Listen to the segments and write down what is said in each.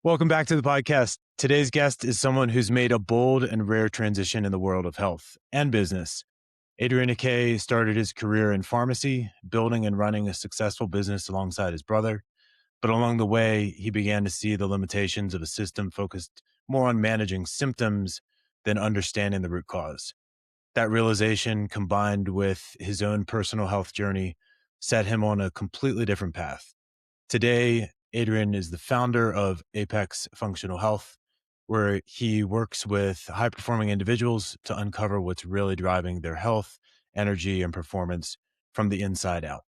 Welcome back to the podcast. Today's guest is someone who's made a bold and rare transition in the world of health and business. Adrian Accay started his career in pharmacy, building and running a successful business alongside his brother. But along the way, he began to see the limitations of a system focused more on managing symptoms than understanding the root cause. That realization, combined with his own personal health journey, set him on a completely different path. Today, Adrian is the founder of Apex Functional Health, where he works with high performing individuals to uncover what's really driving their health, energy, and performance from the inside out.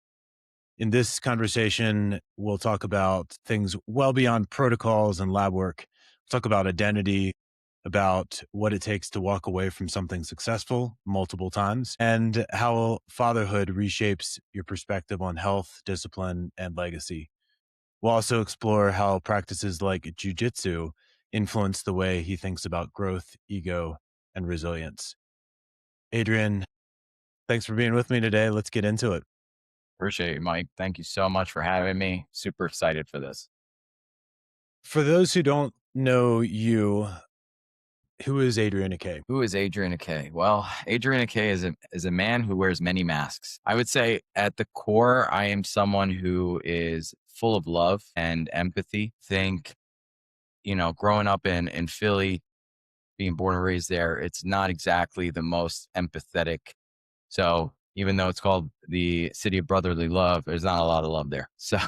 In this conversation, we'll talk about things well beyond protocols and lab work. We'll talk about identity, about what it takes to walk away from something successful multiple times, and how fatherhood reshapes your perspective on health, discipline, and legacy. We'll also explore how practices like jujitsu influence the way he thinks about growth, ego, and resilience. Adrian, thanks for being with me today. Let's get into it. Appreciate you, Mike. Thank you so much for having me. Super excited for this. For those who don't know you, who is Adrian Accay? Who is Adrian Accay? Well, Adrian Accay is a man who wears many masks. I would say at the core, I am someone who is full of love and empathy. Think, growing up in Philly, being born and raised there, it's not exactly the most empathetic. So even though it's called the city of brotherly love, there's not a lot of love there. So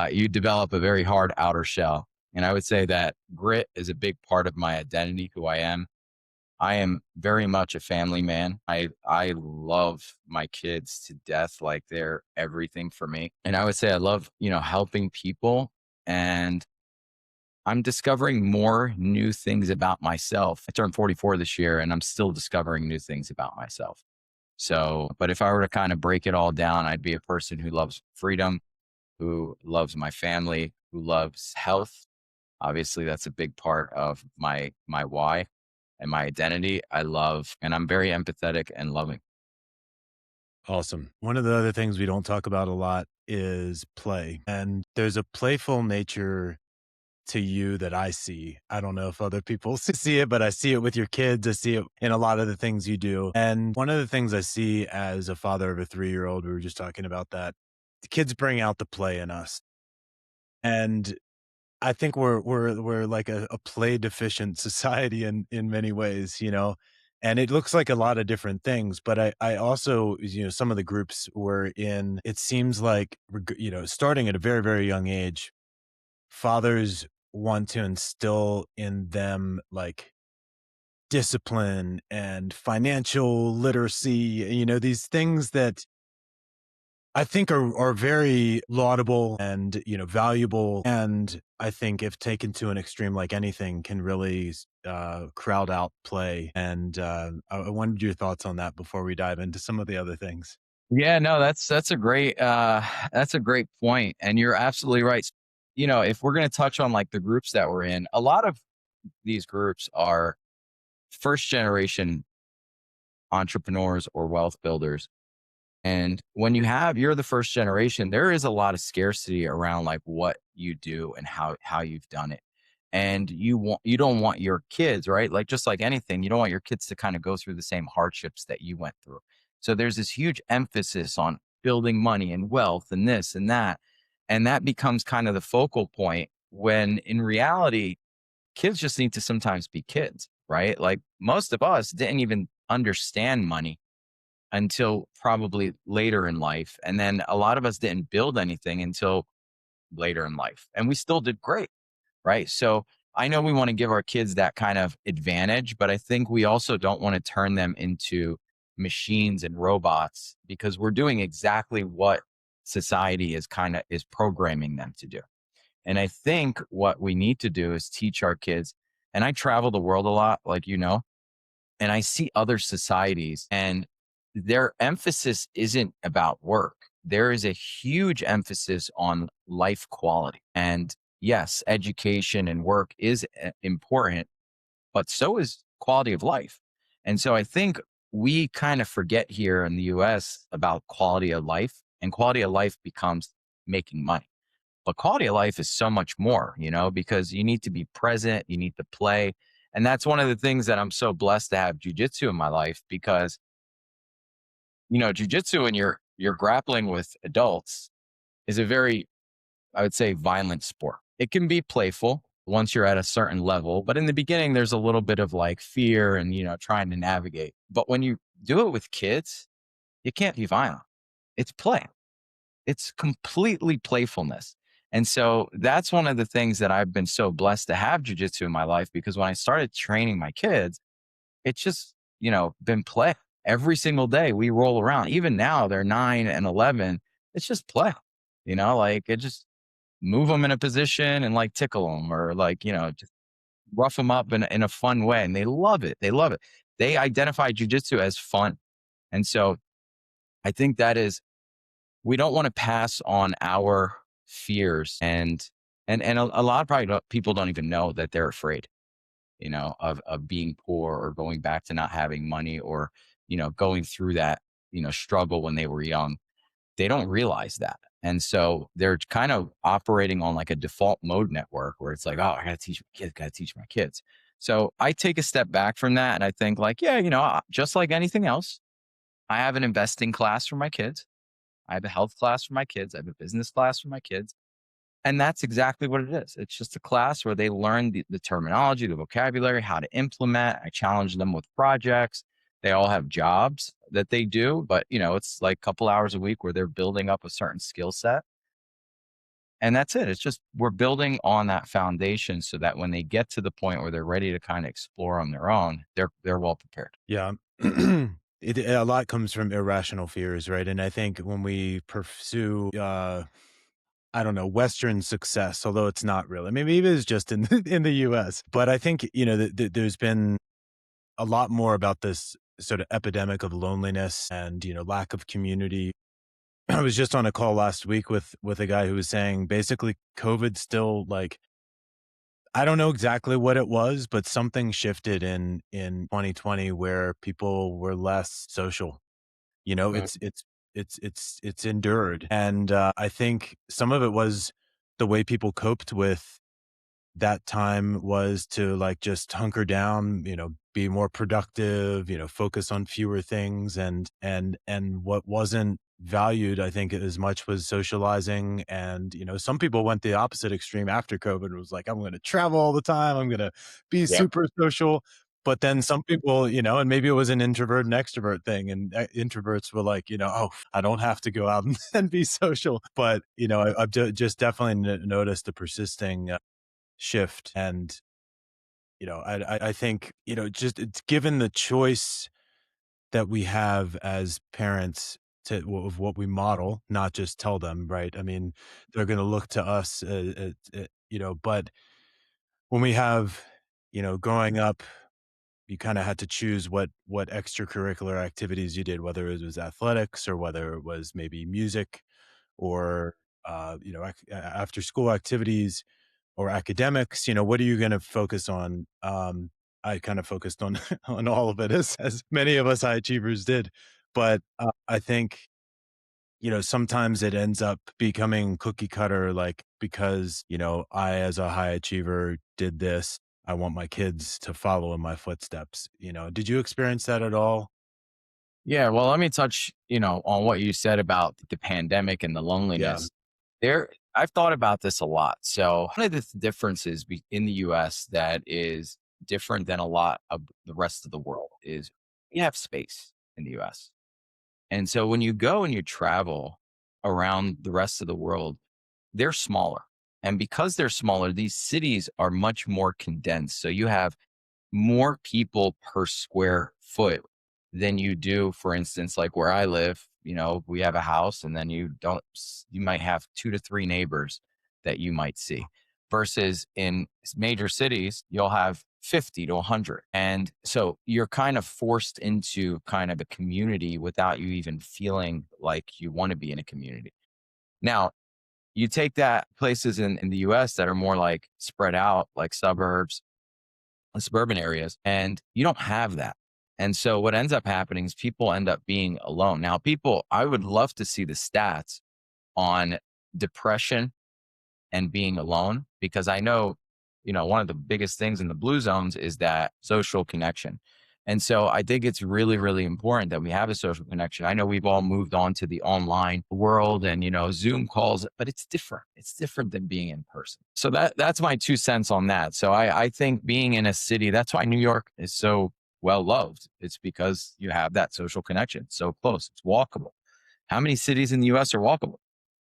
you develop a very hard outer shell. And I would say that grit is a big part of my identity, who I am. I am very much a family man. I love my kids to death. Like they're everything for me. And I would say I love, helping people. And I'm discovering more new things about myself. I turned 44 this year and I'm still discovering new things about myself. So, but if I were to kind of break it all down, I'd be a person who loves freedom, who loves my family, who loves health. Obviously, that's a big part of my why and my identity. I love, and I'm very empathetic and loving. Awesome. One of the other things we don't talk about a lot is play. And there's a playful nature to you that I see. I don't know if other people see it, but I see it with your kids. I see it in a lot of the things you do. And one of the things I see as a father of a 3-year-old, we were just talking about that. The kids bring out the play in us. And I think we're like a play deficient society in many ways, and it looks like a lot of different things. But I also, some of the groups we're in, it seems like, starting at a very, very young age, fathers want to instill in them like discipline and financial literacy, these things that I think are very laudable and, valuable. And I think if taken to an extreme, like anything can really crowd out play. And I wanted your thoughts on that before we dive into some of the other things. Yeah, no, that's a great that's a great point, and you're absolutely right. If we're going to touch on like the groups that we're in, a lot of these groups are first generation entrepreneurs or wealth builders. And when you're the first generation, there is a lot of scarcity around like what you do and how you've done it. And you don't want your kids, right? Like just like anything, you don't want your kids to kind of go through the same hardships that you went through. So there's this huge emphasis on building money and wealth and this and that. And that becomes kind of the focal point when in reality, kids just need to sometimes be kids, right? Like most of us didn't even understand money until probably later in life. And then a lot of us didn't build anything until later in life. And we still did great, right? So I know we want to give our kids that kind of advantage, but I think we also don't want to turn them into machines and robots because we're doing exactly what society is programming them to do. And I think what we need to do is teach our kids. And I travel the world a lot, like and I see other societies and their emphasis isn't about work. There is a huge emphasis on life quality. And yes, education and work is important, but so is quality of life. And so I think we kind of forget here in the US about quality of life, and quality of life becomes making money. But quality of life is so much more, because you need to be present, you need to play. And that's one of the things that I'm so blessed to have jujitsu in my life because, jujitsu when you're grappling with adults is a very, I would say, violent sport. It can be playful once you're at a certain level, but in the beginning, there's a little bit of like fear and, trying to navigate. But when you do it with kids, you can't be violent. It's play. It's completely playfulness. And so that's one of the things that I've been so blessed to have jujitsu in my life because when I started training my kids, it's just, been play every single day. We roll around. Even now, they're 9 and 11. It's just play, like it just move them in a position and like tickle them or like, just rough them up in a fun way. And they love it. They love it. They identify jujitsu as fun. And so I think that is we don't want to pass on our fears and a lot of probably people don't even know that they're afraid, of being poor or going back to not having money or, going through that, struggle when they were young. They don't realize that. And so they're kind of operating on like a default mode network where it's like, oh, I got to teach my kids, got to teach my kids. So I take a step back from that and I think like, yeah, just like anything else, I have an investing class for my kids. I have a health class for my kids. I have a business class for my kids. And that's exactly what it is. It's just a class where they learn the terminology, the vocabulary, how to implement. I challenge them with projects. They all have jobs that they do, but it's like a couple hours a week where they're building up a certain skill set. And that's it. It's just we're building on that foundation so that when they get to the point where they're ready to kind of explore on their own, they're well prepared. Yeah. A lot comes from irrational fears, right? And I think when we pursue, I don't know, Western success, although it's not really, maybe it is just in in the US. But I think, there's been a lot more about this sort of epidemic of loneliness and, lack of community. I was just on a call last week with a guy who was saying basically COVID still like I don't know exactly what it was, but something shifted in 2020 where people were less social. Right. It's endured, and I think some of it was the way people coped with that time was to like just hunker down, be more productive, focus on fewer things and what wasn't valued, I think, as much was socializing. And, some people went the opposite extreme after COVID. It was like, I'm going to travel all the time. I'm going to be Yep. super social. But then some people, and maybe it was an introvert and extrovert thing. And introverts were like, oh, I don't have to go out and be social. But, I've just definitely noticed the persisting shift. And, I think, just it's given the choice that we have as parents of what we model, not just tell them, right? I mean, they're going to look to us, but when we have, growing up, you kind of had to choose what extracurricular activities you did, whether it was athletics or whether it was maybe music or, after school activities or academics, what are you going to focus on? I kind of focused on on all of it as many of us high achievers did, but I think sometimes it ends up becoming cookie cutter, like because I as a high achiever did this, I want my kids to follow in my footsteps. Did you experience that at all? Yeah, well, let me touch, on what you said about the pandemic and the Yeah, loneliness. I've thought about this a lot. So one of the differences in the US that is different than a lot of the rest of the world is we have space in the US. And so when you go and you travel around the rest of the world, they're smaller. And because they're smaller, these cities are much more condensed. So you have more people per square foot than you do, for instance, like where I live, we have a house and then you might have 2 to 3 neighbors that you might see versus in major cities, you'll have 50 to 100. And so you're kind of forced into kind of a community without you even feeling like you want to be in a community. Now, you take that places in the US that are more like spread out, like suburbs, suburban areas, and you don't have that. And so what ends up happening is people end up being alone. Now, I would love to see the stats on depression and being alone, because I know, one of the biggest things in the blue zones is that social connection. And so I think it's really, really important that we have a social connection. I know we've all moved on to the online world and, Zoom calls, but it's different. It's different than being in person. So that's my 2 cents on that. So I think being in a city, that's why New York is so well loved. It's because you have that social connection. It's so close. It's walkable. How many cities in the US are walkable?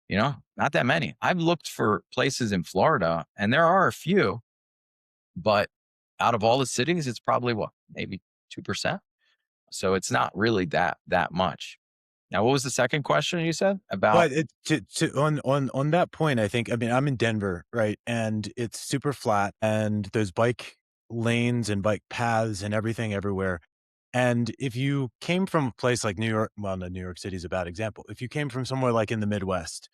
Not that many. I've looked for places in Florida and there are a few, but out of all the cities, it's probably what, maybe 2%. So it's not really that much. Now, what was the second question you said about? But on that point, I think, I mean, I'm in Denver, right? And it's super flat and there's bike lanes and bike paths and everything everywhere. And if you came from a place like New York, well, no, New York City is a bad example. If you came from somewhere like in the Midwest,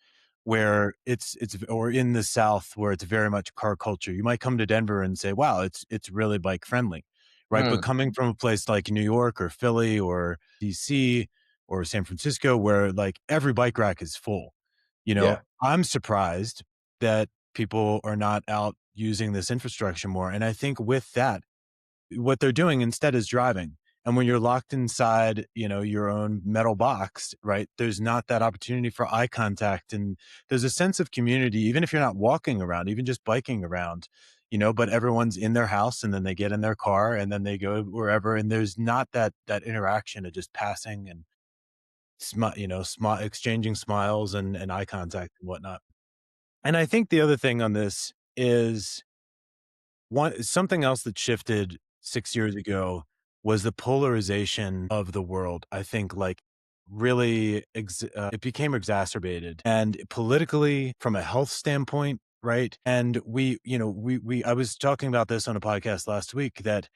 where it's or in the South where it's very much car culture, you might come to Denver and say, "Wow, it's really bike friendly," right? But Mm, coming from a place like New York or Philly or DC or San Francisco, where like every bike rack is full, yeah. I'm surprised that people are not out using this infrastructure more. And I think with that, what they're doing instead is driving. And when you're locked inside, your own metal box, right? There's not that opportunity for eye contact. And there's a sense of community, even if you're not walking around, even just biking around, but everyone's in their house and then they get in their car and then they go wherever. And there's not that interaction of just passing and exchanging smiles and eye contact and whatnot. And I think the other thing on this is something else that shifted 6 years ago was the polarization of the world. I think, like, really it became exacerbated, and politically, from a health standpoint, right? And we I was talking about this on a podcast last week that,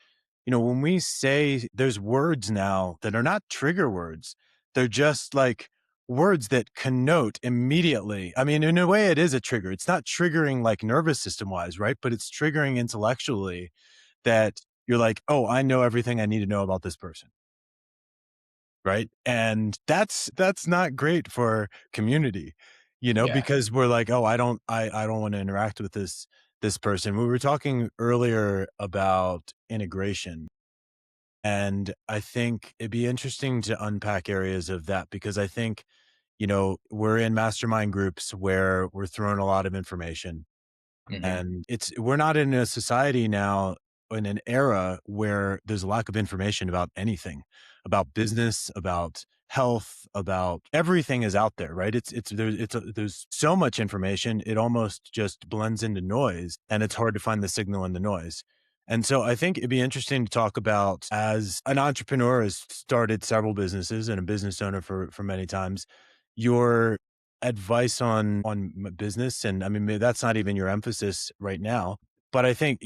when we say there's words now that are not trigger words, they're just like words that connote immediately. I mean, in a way, it is a trigger. It's not triggering like nervous system wise, right? But it's triggering intellectually that you're like, oh, I know everything I need to know about this person. Right. And that's not great for community, Yeah. because we're like, oh, I don't want to interact with this person. We were talking earlier about integration. And I think it'd be interesting to unpack areas of that because I think, we're in mastermind groups where we're throwing a lot of information Hmm. and we're not in a society now in an era where there's a lack of information about anything, about business, about health, about everything is out there, right? There's so much information, it almost just blends into noise and it's hard to find the signal in the noise. And so I think it'd be interesting to talk about as an entrepreneur has started several businesses and a business owner for many times, your advice on business. And I mean, that's not even your emphasis right now, but I think,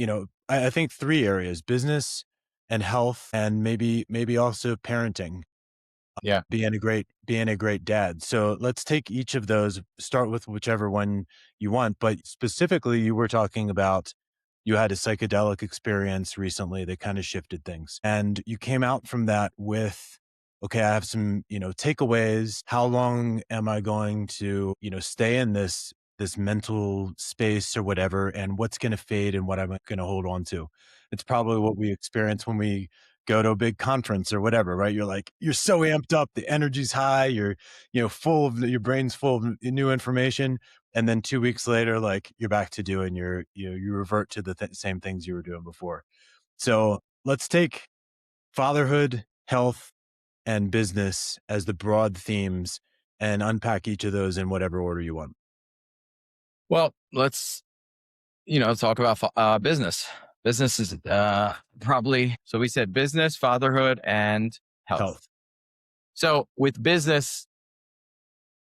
I think three areas: business and health, and maybe also parenting, Yeah. being a great dad. So let's take each of those, start with whichever one you want. But specifically, you were talking about you had a psychedelic experience recently that kind of shifted things. And you came out from that with, okay, I have some, takeaways. How long am I going to, stay in this mental space or whatever, and what's going to fade and what I'm going to hold on to? It's probably what we experience when we go to a big conference or whatever, right? You're like, you're so amped up, the energy's high, you're, full of your brain's full of new information. And then 2 weeks later, like you're back to doing you revert to the same things you were doing before. So let's take fatherhood, health, and business as the broad themes and unpack each of those in whatever order you want. Well, let's, talk about business. Business is probably, so we said business, fatherhood, and health. Health. So with business,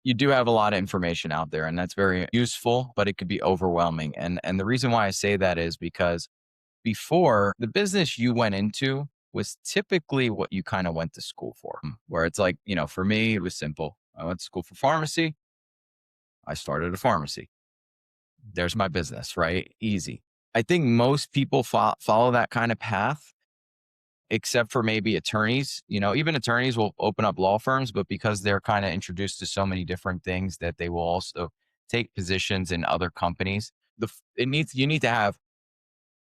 you do have a lot of information out there and that's very useful, but it could be overwhelming. And the reason why I say that is because before, the business you went into was typically what you kind of went to school for, where it's like, for me, it was simple. I went to school for pharmacy. I started a pharmacy. There's my business, right? Easy. I think most people follow that kind of path, except for maybe attorneys. Even attorneys will open up law firms, but because they're kind of introduced to so many different things that they will also take positions in other companies, you need to have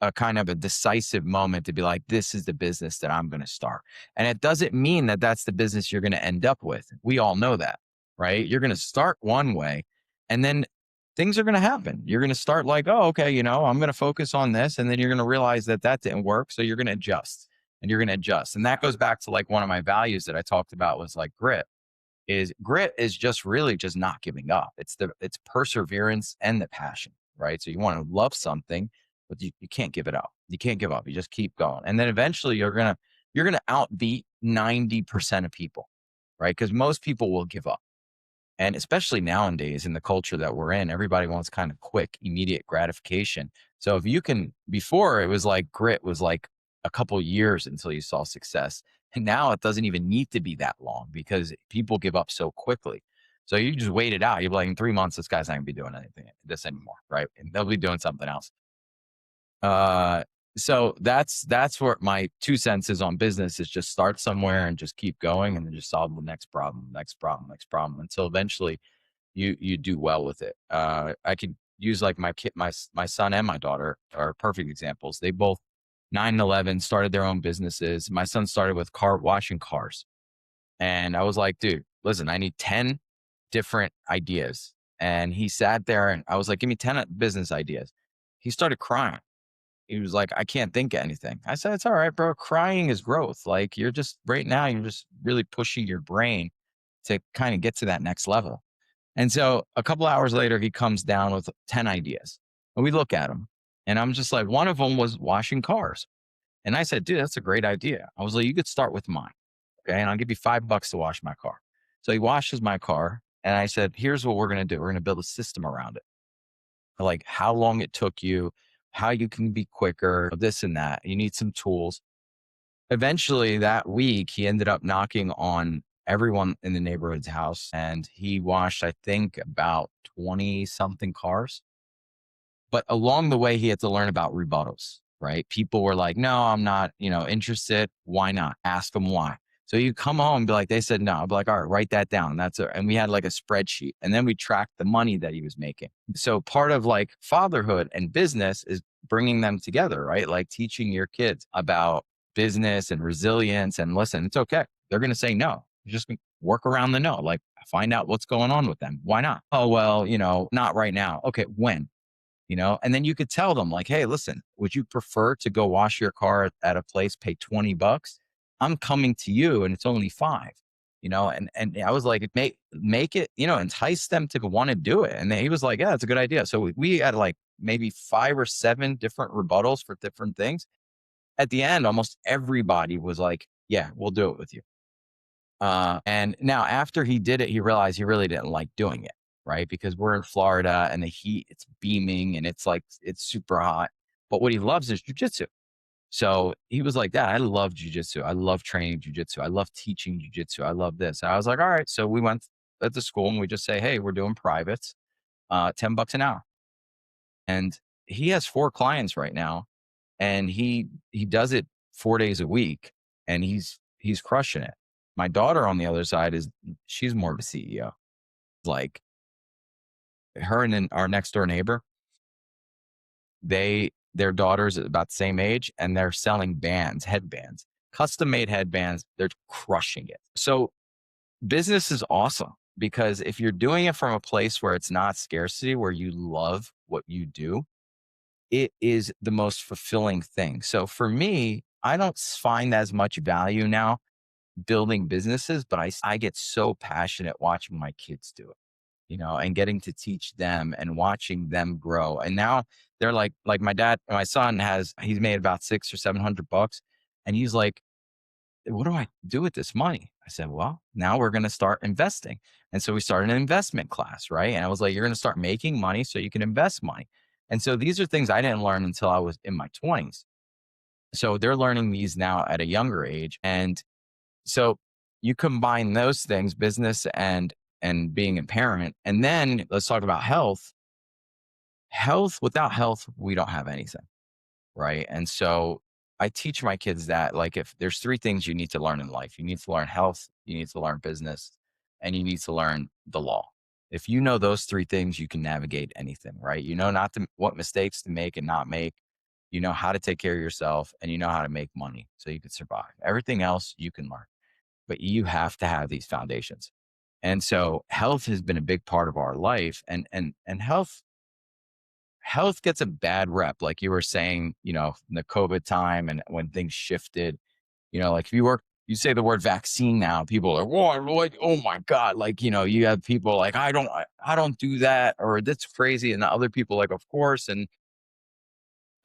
a kind of a decisive moment to be like, this is the business that I'm going to start. And it doesn't mean that that's the business you're going to end up with. We all know that, right? You're going to start one way and then things are going to happen. You're going to start like, oh, okay, I'm going to focus on this. And then you're going to realize that that didn't work. So you're going to adjust and you're going to adjust. And that goes back to like one of my values that I talked about was like grit is just really just not giving up. It's perseverance and the passion, right? So you want to love something, but you can't give it up. You can't give up. You just keep going. And then eventually you're gonna outbeat 90% of people, right? Because most people will give up. And especially nowadays in the culture that we're in, everybody wants kind of quick, immediate gratification. So if you can, before it was like grit was like a couple years until you saw success. And now it doesn't even need to be that long because people give up so quickly. So you just wait it out. You're like, in 3 months, this guy's not gonna be doing anything this anymore, right? And they'll be doing something else. Uh, so that's what my 2 cents is on business is just start somewhere and just keep going and then just solve the next problem until eventually you do well with it. I could use like my kid, my son and my daughter are perfect examples. They both 9 and 11 started their own businesses. My son started with car washing cars. And I was like, dude, listen, I need 10 different ideas. And he sat there and I was like, give me 10 business ideas. He started crying. He was like, I can't think of anything. I said, it's all right, bro. Crying is growth. Like you're just right now, you're just really pushing your brain to kind of get to that next level. And so a couple hours later, he comes down with 10 ideas and we look at them. And I'm just like, one of them was washing cars. And I said, dude, that's a great idea. I was like, you could start with mine. Okay. And I'll give you $5 to wash my car. So he washes my car. And I said, here's what we're going to do. We're going to build a system around it. Like how long it took you, how you can be quicker, this and that. You need some tools. Eventually that week, he ended up knocking on everyone in the neighborhood's house and he washed, I think, about 20 something cars. But along the way, he had to learn about rebuttals, right? People were like, no, I'm not, interested. Why not? Ask them why. So you come home and be like, they said no. I'd be like, all right, write that down. And we had like a spreadsheet and then we tracked the money that he was making. So part of like fatherhood and business is bringing them together, right? Like teaching your kids about business and resilience and listen, it's okay. They're going to say no. You just work around the no, like find out what's going on with them. Why not? Oh, well, not right now. Okay. When? And then you could tell them like, hey, listen, would you prefer to go wash your car at a place, pay $20? I'm coming to you and it's only 5, and I was like, make it, entice them to want to do it. And he was like, yeah, that's a good idea. So we had like maybe 5 or 7 different rebuttals for different things. At the end, almost everybody was like, yeah, we'll do it with you. And now after he did it, he realized he really didn't like doing it, right? Because we're in Florida and the heat, it's beaming and it's like, it's super hot. But what he loves is jujitsu. So he was like, Dad, I love jujitsu. I love training jujitsu. I love teaching jujitsu. I love this. And I was like, all right. So we went at the school and we just say, hey, we're doing privates, $10 an hour. And he has 4 clients right now and he does it 4 days a week and he's crushing it. My daughter on the other side she's more of a CEO. Like her and then our next door neighbor, their daughter's about the same age and they're selling headbands, custom made headbands. They're crushing it. So business is awesome because if you're doing it from a place where it's not scarcity, where you love what you do, it is the most fulfilling thing. So for me, I don't find as much value now building businesses, but I get so passionate watching my kids do it, and getting to teach them and watching them grow. And now they're like my son he's made about 600 or $700 and he's like, what do I do with this money? I said, well, now we're going to start investing. And so we started an investment class, right? And I was like, you're going to start making money so you can invest money. And so these are things I didn't learn until I was in my 20s. So they're learning these now at a younger age. And so you combine those things, business and being a parent. And then let's talk about health. Without health, we don't have anything. Right. And so I teach my kids that like if there's 3 things you need to learn in life, you need to learn health, you need to learn business, and you need to learn the law. If you know those three things, you can navigate anything, right? You know not to what mistakes to make and not make. You know how to take care of yourself, and you know how to make money so you can survive. Everything else you can learn, but you have to have these foundations. And so health has been a big part of our life, and health gets a bad rep, like you were saying, in the COVID time and when things shifted. Like if you say the word vaccine now, people are, whoa, like, oh my God. Like, you have people like, I don't do that, or that's crazy. And the other people like, of course. And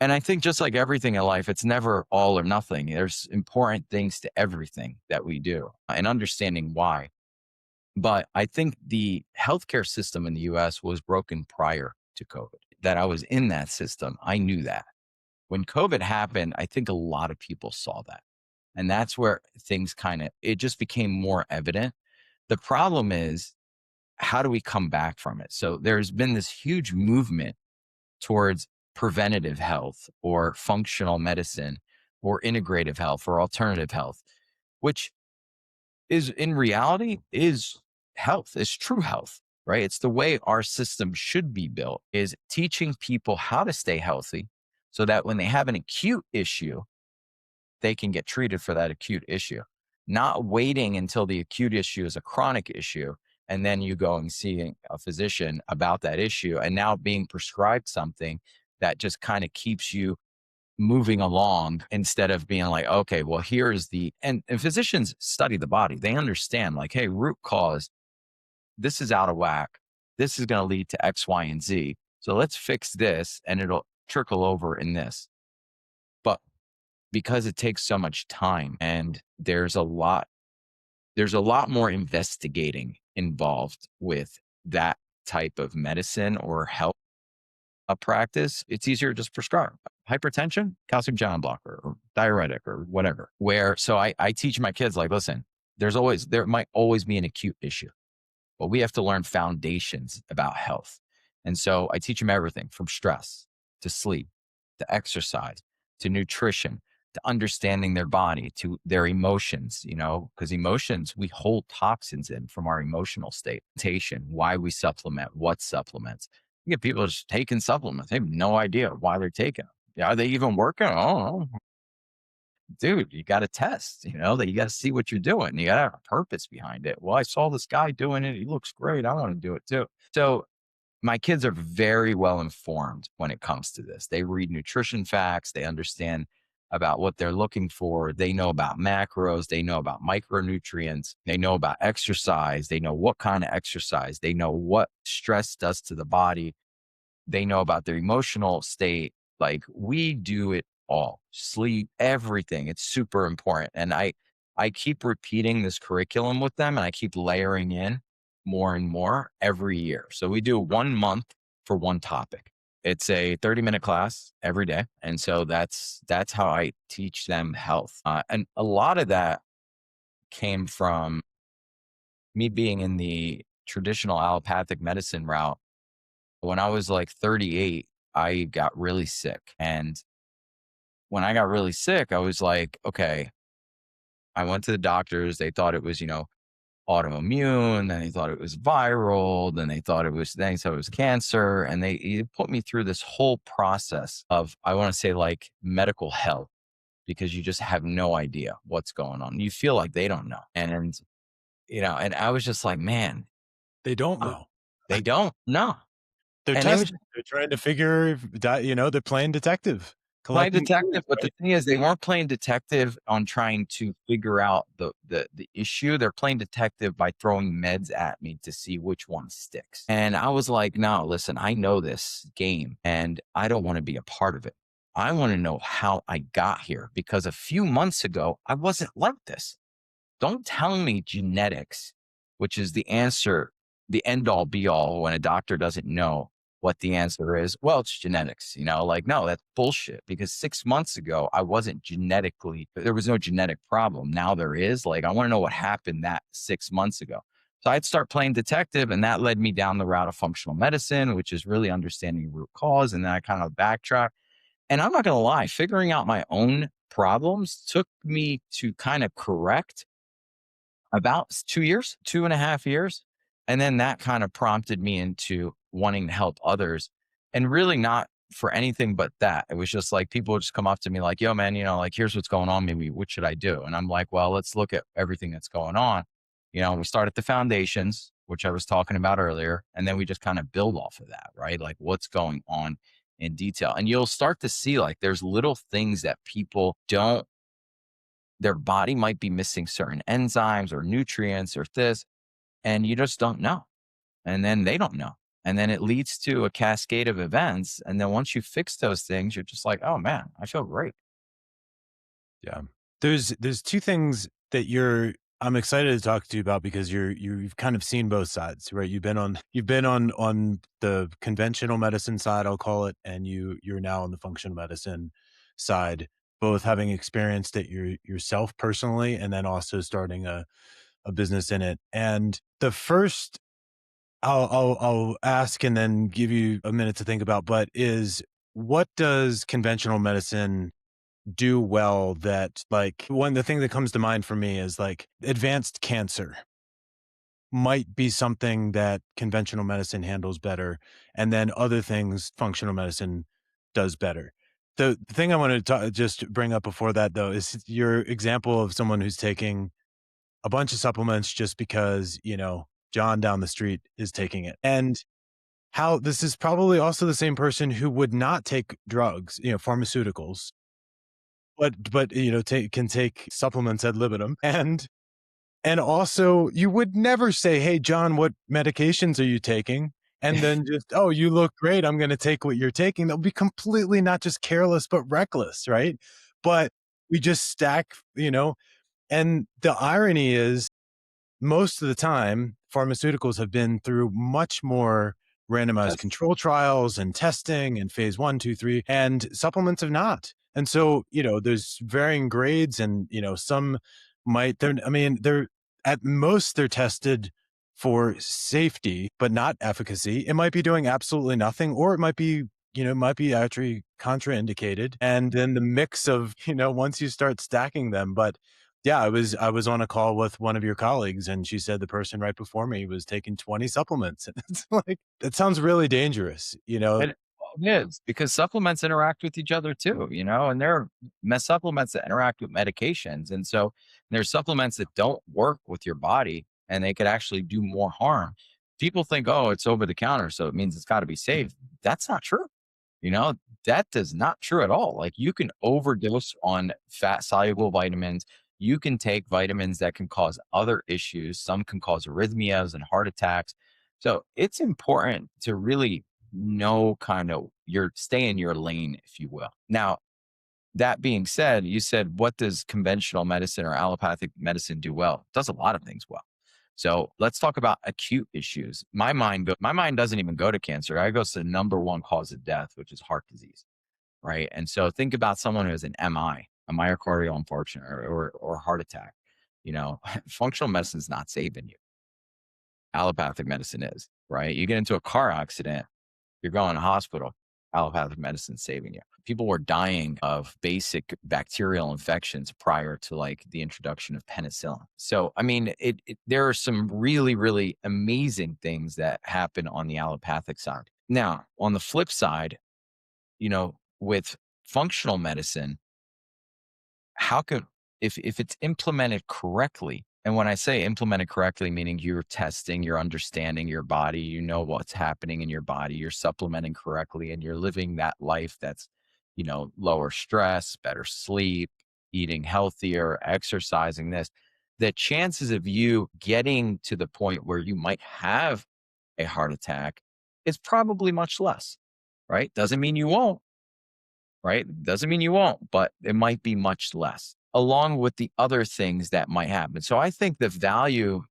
I think just like everything in life, it's never all or nothing. There's important things to everything that we do and understanding why. But I think the healthcare system in the US was broken prior to COVID, that I was in that system. I knew that. When COVID happened, I think a lot of people saw that. And that's where things it just became more evident. The problem is, how do we come back from it? So there's been this huge movement towards preventative health or functional medicine or integrative health or alternative health, which is in reality is health, is true health, right? It's the way our system should be built, is teaching people how to stay healthy so that when they have an acute issue, they can get treated for that acute issue, not waiting until the acute issue is a chronic issue. And then you go and see a physician about that issue and now being prescribed something that just kind of keeps you moving along instead of being like, okay, well, and physicians study the body. They understand like, hey, root cause, this is out of whack. This is going to lead to X, Y, and Z. So let's fix this and it'll trickle over in this. But because it takes so much time and there's a lot more investigating involved with that type of medicine or health a practice, it's easier to just prescribe hypertension, calcium channel blocker, or diuretic, or whatever. So I teach my kids like, listen, there might always be an acute issue, but we have to learn foundations about health. And so I teach them everything from stress to sleep, to exercise, to nutrition, to understanding their body, to their emotions, because emotions, we hold toxins in from our emotional state, why we supplement, what supplements. You get people just taking supplements. They have no idea why they're taking them. Yeah, are they even working? I don't know. Dude, you got to test, that you got to see what you're doing. You got to have a purpose behind it. Well, I saw this guy doing it. He looks great. I want to do it too. So my kids are very well informed when it comes to this. They read nutrition facts. They understand about what they're looking for. They know about macros. They know about micronutrients. They know about exercise. They know what kind of exercise. They know what stress does to the body. They know about their emotional state. Like, we do it all, sleep, everything. It's super important. And I keep repeating this curriculum with them, and I keep layering in more and more every year. So we do 1 month for one topic. It's a 30-minute class every day. And so that's how I teach them health. And a lot of that came from me being in the traditional allopathic medicine route. When I was like 38, I got really sick. And when I got really sick, I was like, okay, I went to the doctors. They thought it was, autoimmune. Then they thought it was viral. Then they thought it was cancer. And they put me through this whole process of, I want to say, like, medical hell, because you just have no idea what's going on. You feel like they don't know. And I was just like, man, They don't know. they don't know. They're And it was testing. They're trying to figure that, they're playing detective. playing Collecting detective, clues, but the right? thing is, they weren't playing detective on trying to figure out the issue. They're playing detective by throwing meds at me to see which one sticks. And I was like, no, listen, I know this game and I don't want to be a part of it. I want to know how I got here, because a few months ago, I wasn't like this. Don't tell me genetics, which is the answer, the end all be all when a doctor doesn't know what the answer is. Well, it's genetics, like, no, that's bullshit, because 6 months ago, there was no genetic problem. Now there is. Like, I want to know what happened that 6 months ago. So I'd start playing detective, and that led me down the route of functional medicine, which is really understanding root cause. And then I kind of backtrack. And I'm not going to lie, figuring out my own problems took me to kind of correct about 2 years, 2.5 years. And then that kind of prompted me into wanting to help others, and really not for anything but that. It was just like people would just come up to me like, yo, man, like, here's what's going on. Maybe what should I do? And I'm like, well, let's look at everything that's going on. We start at the foundations, which I was talking about earlier, and then we just kind of build off of that, right? Like what's going on in detail. And you'll start to see like there's little things that people don't, their body might be missing certain enzymes or nutrients or this, and you just don't know. And then they don't know. And then it leads to a cascade of events. And then once you fix those things, you're just like, oh man, I feel great. Yeah. There's two things that I'm excited to talk to you about because you've kind of seen both sides, right? You've been on the conventional medicine side, I'll call it, and you're now on the functional medicine side, both having experienced it yourself personally and then also starting a business in it. And the first I'll ask and then give you a minute to think about, but is what does conventional medicine do well that like the thing that comes to mind for me is like advanced cancer might be something that conventional medicine handles better, and then other things functional medicine does better. The thing I wanted to just bring up before that though is your example of someone who's taking a bunch of supplements just because, John down the street is taking it. And how this is probably also the same person who would not take drugs, pharmaceuticals, but can take supplements ad libitum. And also you would never say, "Hey, John, what medications are you taking?" And then just, "Oh, you look great. I'm going to take what you're taking." That'll be completely not just careless, but reckless, right? But we just stack, and the irony is most of the time, pharmaceuticals have been through much more randomized Yes. control trials and testing and phase one, two, three, and supplements have not. And so, there's varying grades and, some they're at most they're tested for safety, but not efficacy. It might be doing absolutely nothing, or it might be, might be actually contraindicated. And then the mix of, once you start stacking them, but yeah, I was on a call with one of your colleagues and she said the person right before me was taking 20 supplements. And it's like, that sounds really dangerous, And it is because supplements interact with each other too, and there are supplements that interact with medications. And so there's supplements that don't work with your body and they could actually do more harm. People think, oh, it's over the counter, so it means it's got to be safe. That's not true. You know, that is not true at all. Like you can overdose on fat soluble vitamins. You can take vitamins that can cause other issues. Some can cause arrhythmias and heart attacks. So it's important to really know kind of stay in your lane, if you will. Now, that being said, you said, what does conventional medicine or allopathic medicine do well? It does a lot of things well. So let's talk about acute issues. My mind doesn't even go to cancer. I goes to the number one cause of death, which is heart disease, right? And so think about someone who has an MI, a myocardial infarction, or heart attack. Functional medicine is not saving you. Allopathic medicine is, right? You get into a car accident, you're going to hospital. Allopathic medicine saving you. People were dying of basic bacterial infections prior to like the introduction of penicillin. So, I mean, there are some really, really amazing things that happen on the allopathic side. Now, on the flip side, with functional medicine, how can if it's implemented correctly, and when I say implemented correctly, meaning you're testing, you're understanding your body, you know what's happening in your body, you're supplementing correctly, and you're living that life that's, lower stress, better sleep, eating healthier, exercising this, the chances of you getting to the point where you might have a heart attack is probably much less, right? Doesn't mean you won't, right? Doesn't mean you won't, but it might be much less, along with the other things that might happen. So I think the value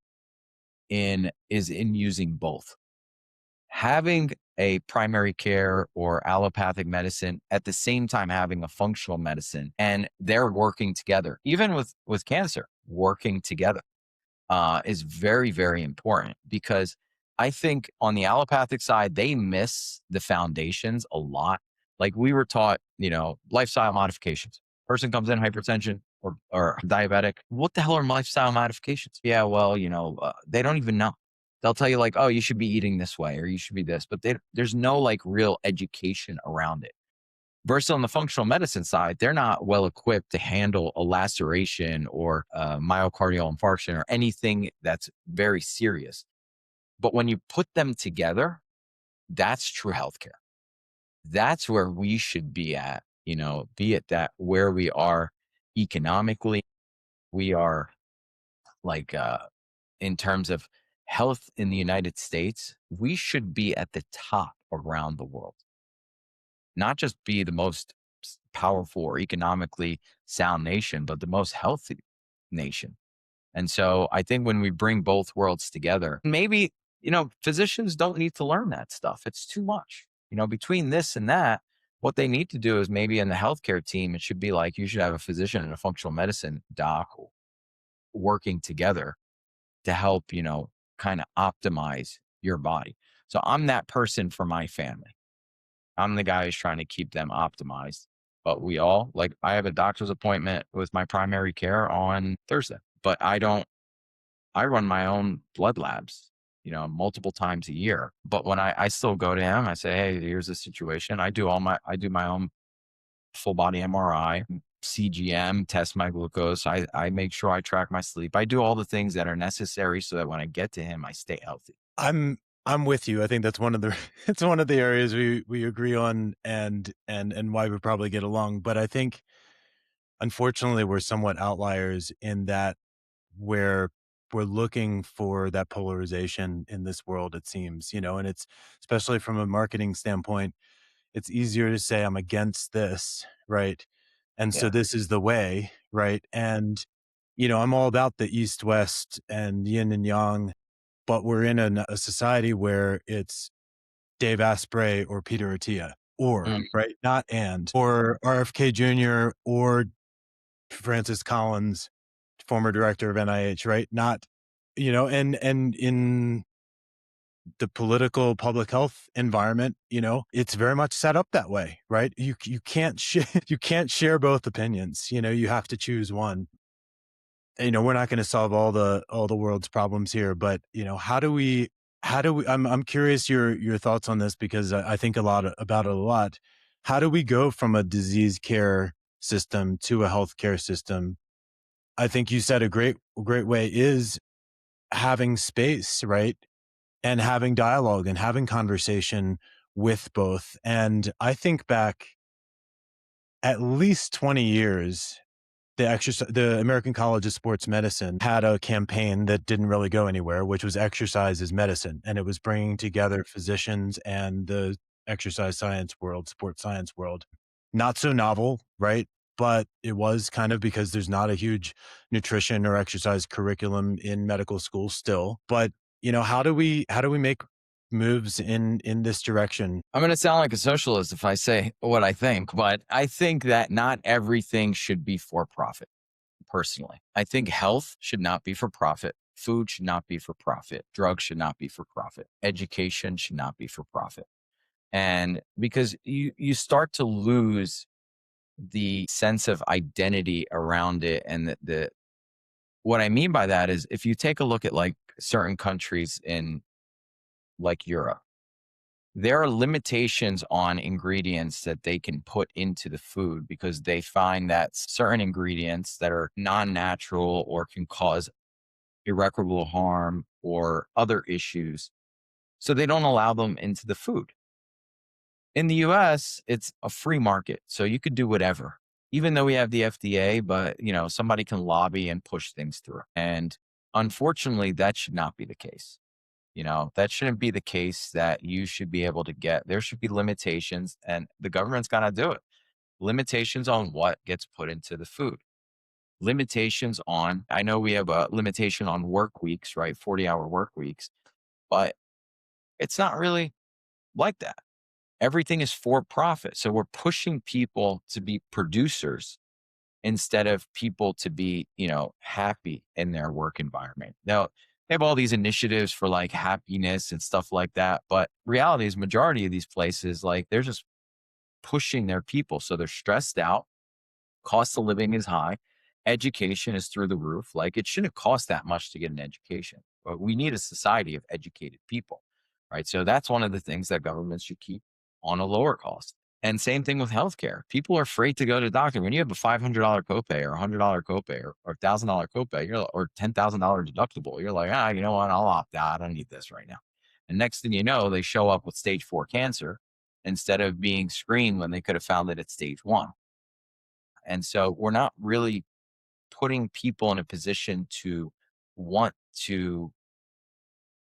is in using both. Having a primary care or allopathic medicine at the same time having a functional medicine, and they're working together, even with cancer, working together is very, very important, because I think on the allopathic side, they miss the foundations a lot. Like we were taught, lifestyle modifications. Person comes in hypertension or diabetic. What the hell are lifestyle modifications? Yeah, well, they don't even know. They'll tell you like, oh, you should be eating this way or you should be this, but there's no like real education around it. Versus on the functional medicine side, they're not well equipped to handle a laceration or a myocardial infarction or anything that's very serious. But when you put them together, that's true healthcare. That's where we should be at, be it that where we are economically, we are like in terms of health in the United States, we should be at the top around the world, not just be the most powerful or economically sound nation, but the most healthy nation. And so I think when we bring both worlds together, maybe, physicians don't need to learn that stuff. It's too much. Between this and that, what they need to do is maybe in the healthcare team, it should be like you should have a physician and a functional medicine doc working together to help, kind of optimize your body. So I'm that person for my family. I'm the guy who's trying to keep them optimized. But we all, like, I have a doctor's appointment with my primary care on Thursday, but I run my own blood labs, multiple times a year. But when I still go to him, I say, hey, here's the situation. I do my own full body MRI, CGM, test my glucose. I make sure I track my sleep. I do all the things that are necessary so that when I get to him, I stay healthy. I'm with you. I think that's one of the it's one of the areas we agree on and why we probably get along. But I think unfortunately we're somewhat outliers in that where we're looking for that polarization in this world, it seems, and it's especially from a marketing standpoint, it's easier to say I'm against this, right? And so Yeah. this is the way, right? And I'm all about the east west and yin and yang, but we're in a society where it's Dave Asprey or Peter Attia, or Mm. right, not and, or RFK Jr. or Francis Collins, former director of NIH, right? Not, and in the political public health environment, it's very much set up that way, right? You can't you can't share both opinions. You have to choose one. We're not going to solve all the world's problems here, but how do we I'm curious your thoughts on this because I think a lot about it a lot. How do we go from a disease care system to a healthcare system? I think you said a great way is having space, right? And having dialogue and having conversation with both. And I think back at least 20 years, the American College of Sports Medicine had a campaign that didn't really go anywhere, which was exercise is medicine. And it was bringing together physicians and the exercise science world, sports science world. Not so novel, right? But it was kind of because there's not a huge nutrition or exercise curriculum in medical school still. But, how do we make moves in this direction? I'm going to sound like a socialist if I say what I think, but I think that not everything should be for profit. Personally, I think health should not be for profit. Food should not be for profit. Drugs should not be for profit. Education should not be for profit. And because you start to lose the sense of identity around it. And the what I mean by that is if you take a look at like certain countries in like Europe, there are limitations on ingredients that they can put into the food because they find that certain ingredients that are non-natural or can cause irreparable harm or other issues. So they don't allow them into the food. In the US, it's a free market. So you could do whatever, even though we have the FDA, but somebody can lobby and push things through. And unfortunately, that should not be the case. That shouldn't be the case that you should be able to get. There should be limitations and the government's got to do it. Limitations on what gets put into the food. Limitations on, I know we have a limitation on work weeks, right? 40-hour work weeks, but it's not really like that. Everything is for profit. So we're pushing people to be producers instead of people to be, happy in their work environment. Now, they have all these initiatives for like happiness and stuff like that. But reality is majority of these places, like they're just pushing their people. So they're stressed out. Cost of living is high. Education is through the roof. Like it shouldn't cost that much to get an education. we need a society of educated people, right? So that's one of the things that governments should keep on a lower cost. And same thing with healthcare. People are afraid to go to the doctor. When you have a $500 copay or $100 copay or $1,000 copay, or $10,000 deductible, you're like, you know what? I'll opt out. I don't need this right now. And next thing you know, they show up with stage 4 cancer instead of being screened when they could have found it at stage 1. And so we're not really putting people in a position to want to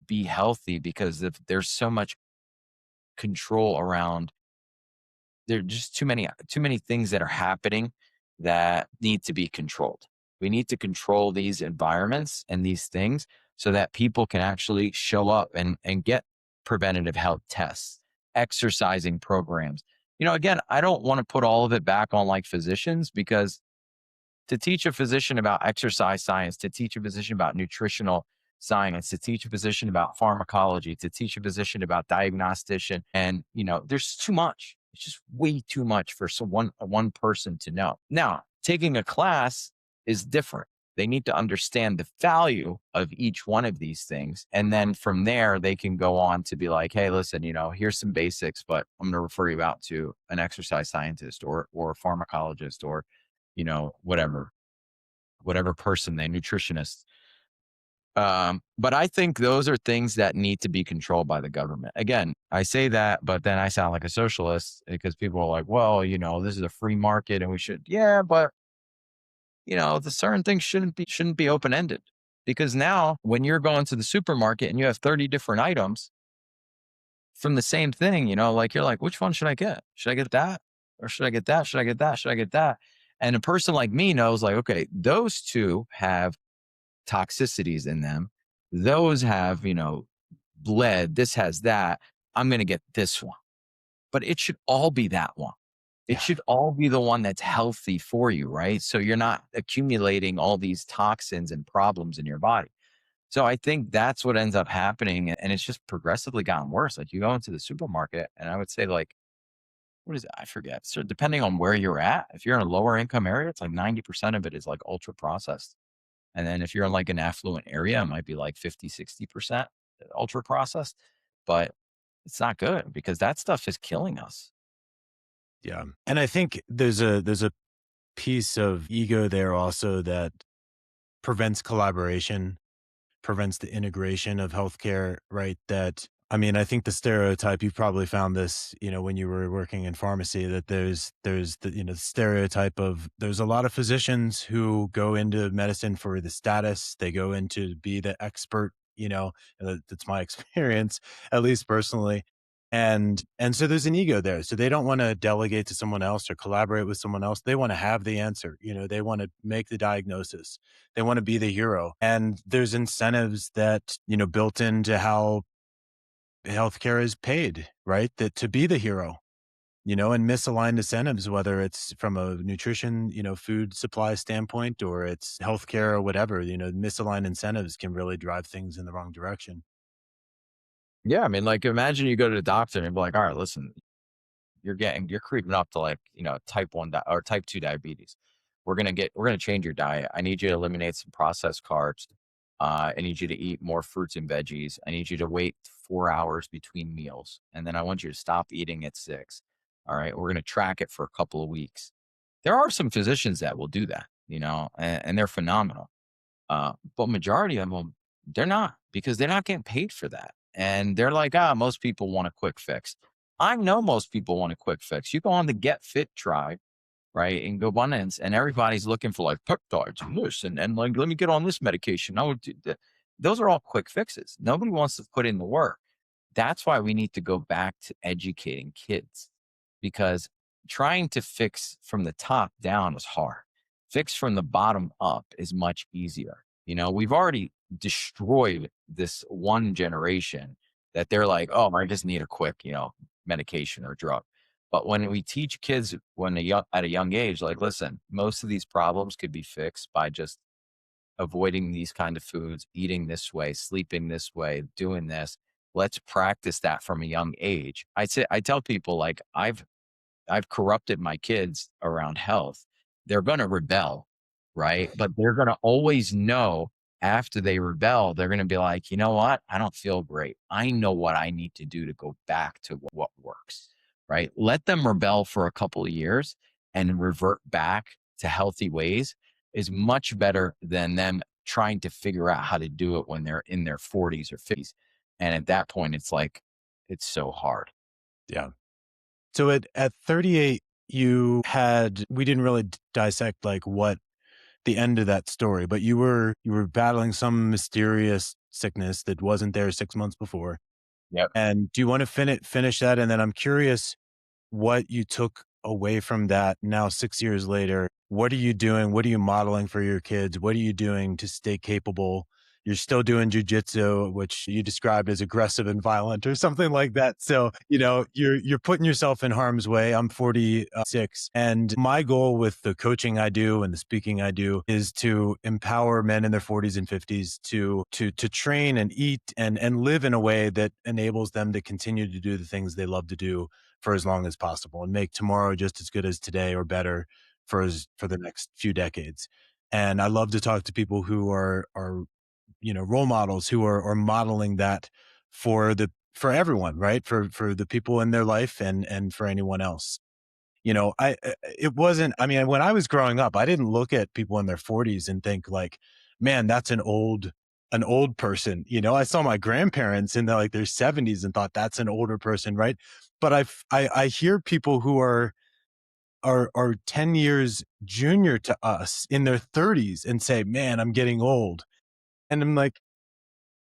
be healthy because if there's so much control around, there are just too many things that are happening that need to be controlled. We need to control these environments and these things so that people can actually show up and get preventative health tests, exercising programs. Again, I don't want to put all of it back on like physicians, because to teach a physician about exercise science, to teach a physician about nutritional science, to teach a physician about pharmacology, to teach a physician about diagnostician. And, there's too much. It's just way too much for one person to know. Now, taking a class is different. They need to understand the value of each one of these things. And then from there, they can go on to be like, hey, listen, here's some basics, but I'm going to refer you out to an exercise scientist or a pharmacologist or whatever person they nutritionist. But I think those are things that need to be controlled by the government. Again, I say that, but then I sound like a socialist because people are like, well, this is a free market and we should, yeah, but the certain things shouldn't be open-ended, because now when you're going to the supermarket and you have 30 different items from the same thing, like you're like, which one should I get? Should I get that? Or should I get that? Should I get that? Should I get that? And a person like me knows, like, okay, those two have toxicities in them. Those have, lead. This has that. I'm going to get this one. But it should all be that one. It Yeah. should all be the one that's healthy for you, right? So you're not accumulating all these toxins and problems in your body. So I think that's what ends up happening. And it's just progressively gotten worse. Like you go into the supermarket, and I would say, like, what is it? I forget. So depending on where you're at, if you're in a lower income area, it's like 90% of it is like ultra processed. And then if you're in like an affluent area, it might be like 50, 60% ultra processed. But it's not good because that stuff is killing us. Yeah. And I think there's a piece of ego there also that prevents collaboration, prevents the integration of healthcare, right? That I mean, I think the stereotype, you probably found this, when you were working in pharmacy, that there's the, stereotype of there's a lot of physicians who go into medicine for the status, they go in to be the expert, that's my experience, at least personally. And so there's an ego there. So they don't want to delegate to someone else or collaborate with someone else. They want to have the answer, they want to make the diagnosis. They want to be the hero. And there's incentives that, built into how healthcare is paid, right? That to be the hero, and misaligned incentives, whether it's from a nutrition, food supply standpoint, or it's healthcare or whatever, misaligned incentives can really drive things in the wrong direction. Yeah. I mean, like, imagine you go to the doctor and be like, all right, listen, you're creeping up to, like, type 1 or type 2 diabetes. We're going to change your diet. I need you to eliminate some processed carbs. I need you to eat more fruits and veggies. I need you to wait 4 hours between meals. And then I want you to stop eating at 6. All right. We're going to track it for a couple of weeks. There are some physicians that will do that, and they're phenomenal. But majority of them, they're not, because they're not getting paid for that. And they're like, most people want a quick fix. I know most people want a quick fix. You go on the Get Fit tribe, right? And go on and everybody's looking for like peptides and this and like, let me get on this medication. I would do that. Those are all quick fixes. Nobody wants to put in the work. That's why we need to go back to educating kids, because trying to fix from the top down is hard. Fix from the bottom up is much easier. We've already destroyed this one generation that they're like, oh, I just need a quick, medication or drug. But when we teach kids at a young age, like, listen, most of these problems could be fixed by just avoiding these kind of foods, eating this way, sleeping this way, doing this. Let's practice that from a young age. I tell people, like, I've corrupted my kids around health. They're going to rebel, right? But they're going to always know after they rebel, they're going to be like, you know what? I don't feel great. I know what I need to do to go back to what works, right? Let them rebel for a couple of years and revert back to healthy ways is much better than them trying to figure out how to do it when they're in their 40s or 50s. And at that point, it's like, it's so hard. Yeah. So at 38, we didn't really dissect like what the end of that story, but you were battling some mysterious sickness that wasn't there 6 months before. Yep. And do you want to finish that? And then I'm curious what you took away from that now 6 years later. What are you doing? What are you modeling for your kids? What are you doing to stay capable? You're still doing jujitsu, which you described as aggressive and violent or something like that. So, you're putting yourself in harm's way. I'm 46. And my goal with the coaching I do and the speaking I do is to empower men in their 40s and 50s to train and eat and live in a way that enables them to continue to do the things they love to do for as long as possible and make tomorrow just as good as today or better for the next few decades. And I love to talk to people who are role models who are modeling that for everyone, right? For the people in their life and for anyone else. It wasn't, I mean, when I was growing up, I didn't look at people in their 40s and think like, man, that's an old person. I saw my grandparents in their 70s and thought that's an older person, right? But I hear people who are 10 years junior to us in their 30s and say, man, I'm getting old. And I'm like,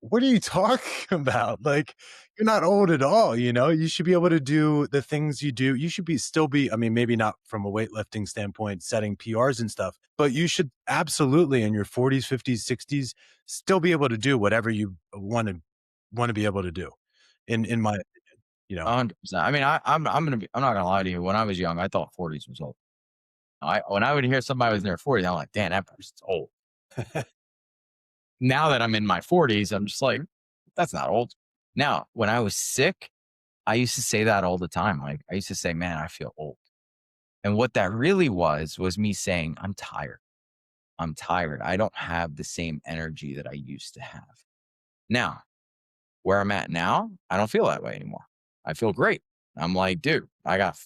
what are you talking about? Like, you're not old at all. You should be able to do the things you do. You should still be, I mean, maybe not from a weightlifting standpoint, setting PRs and stuff, but you should absolutely in your 40s, 50s, 60s, still be able to do whatever you want to be able to do in my, you know, 100%. I mean, I'm not gonna lie to you. When I was young, I thought 40s was old. When I would hear somebody was in their 40s, I'm like, damn, that person's old. Now that I'm in my 40s, I'm just like, that's not old. Now, when I was sick, I used to say that all the time. Like, I used to say, man, I feel old. And what that really was me saying, I'm tired. I'm tired. I don't have the same energy that I used to have. Now, where I'm at now, I don't feel that way anymore. I feel great. I'm like, dude, I got a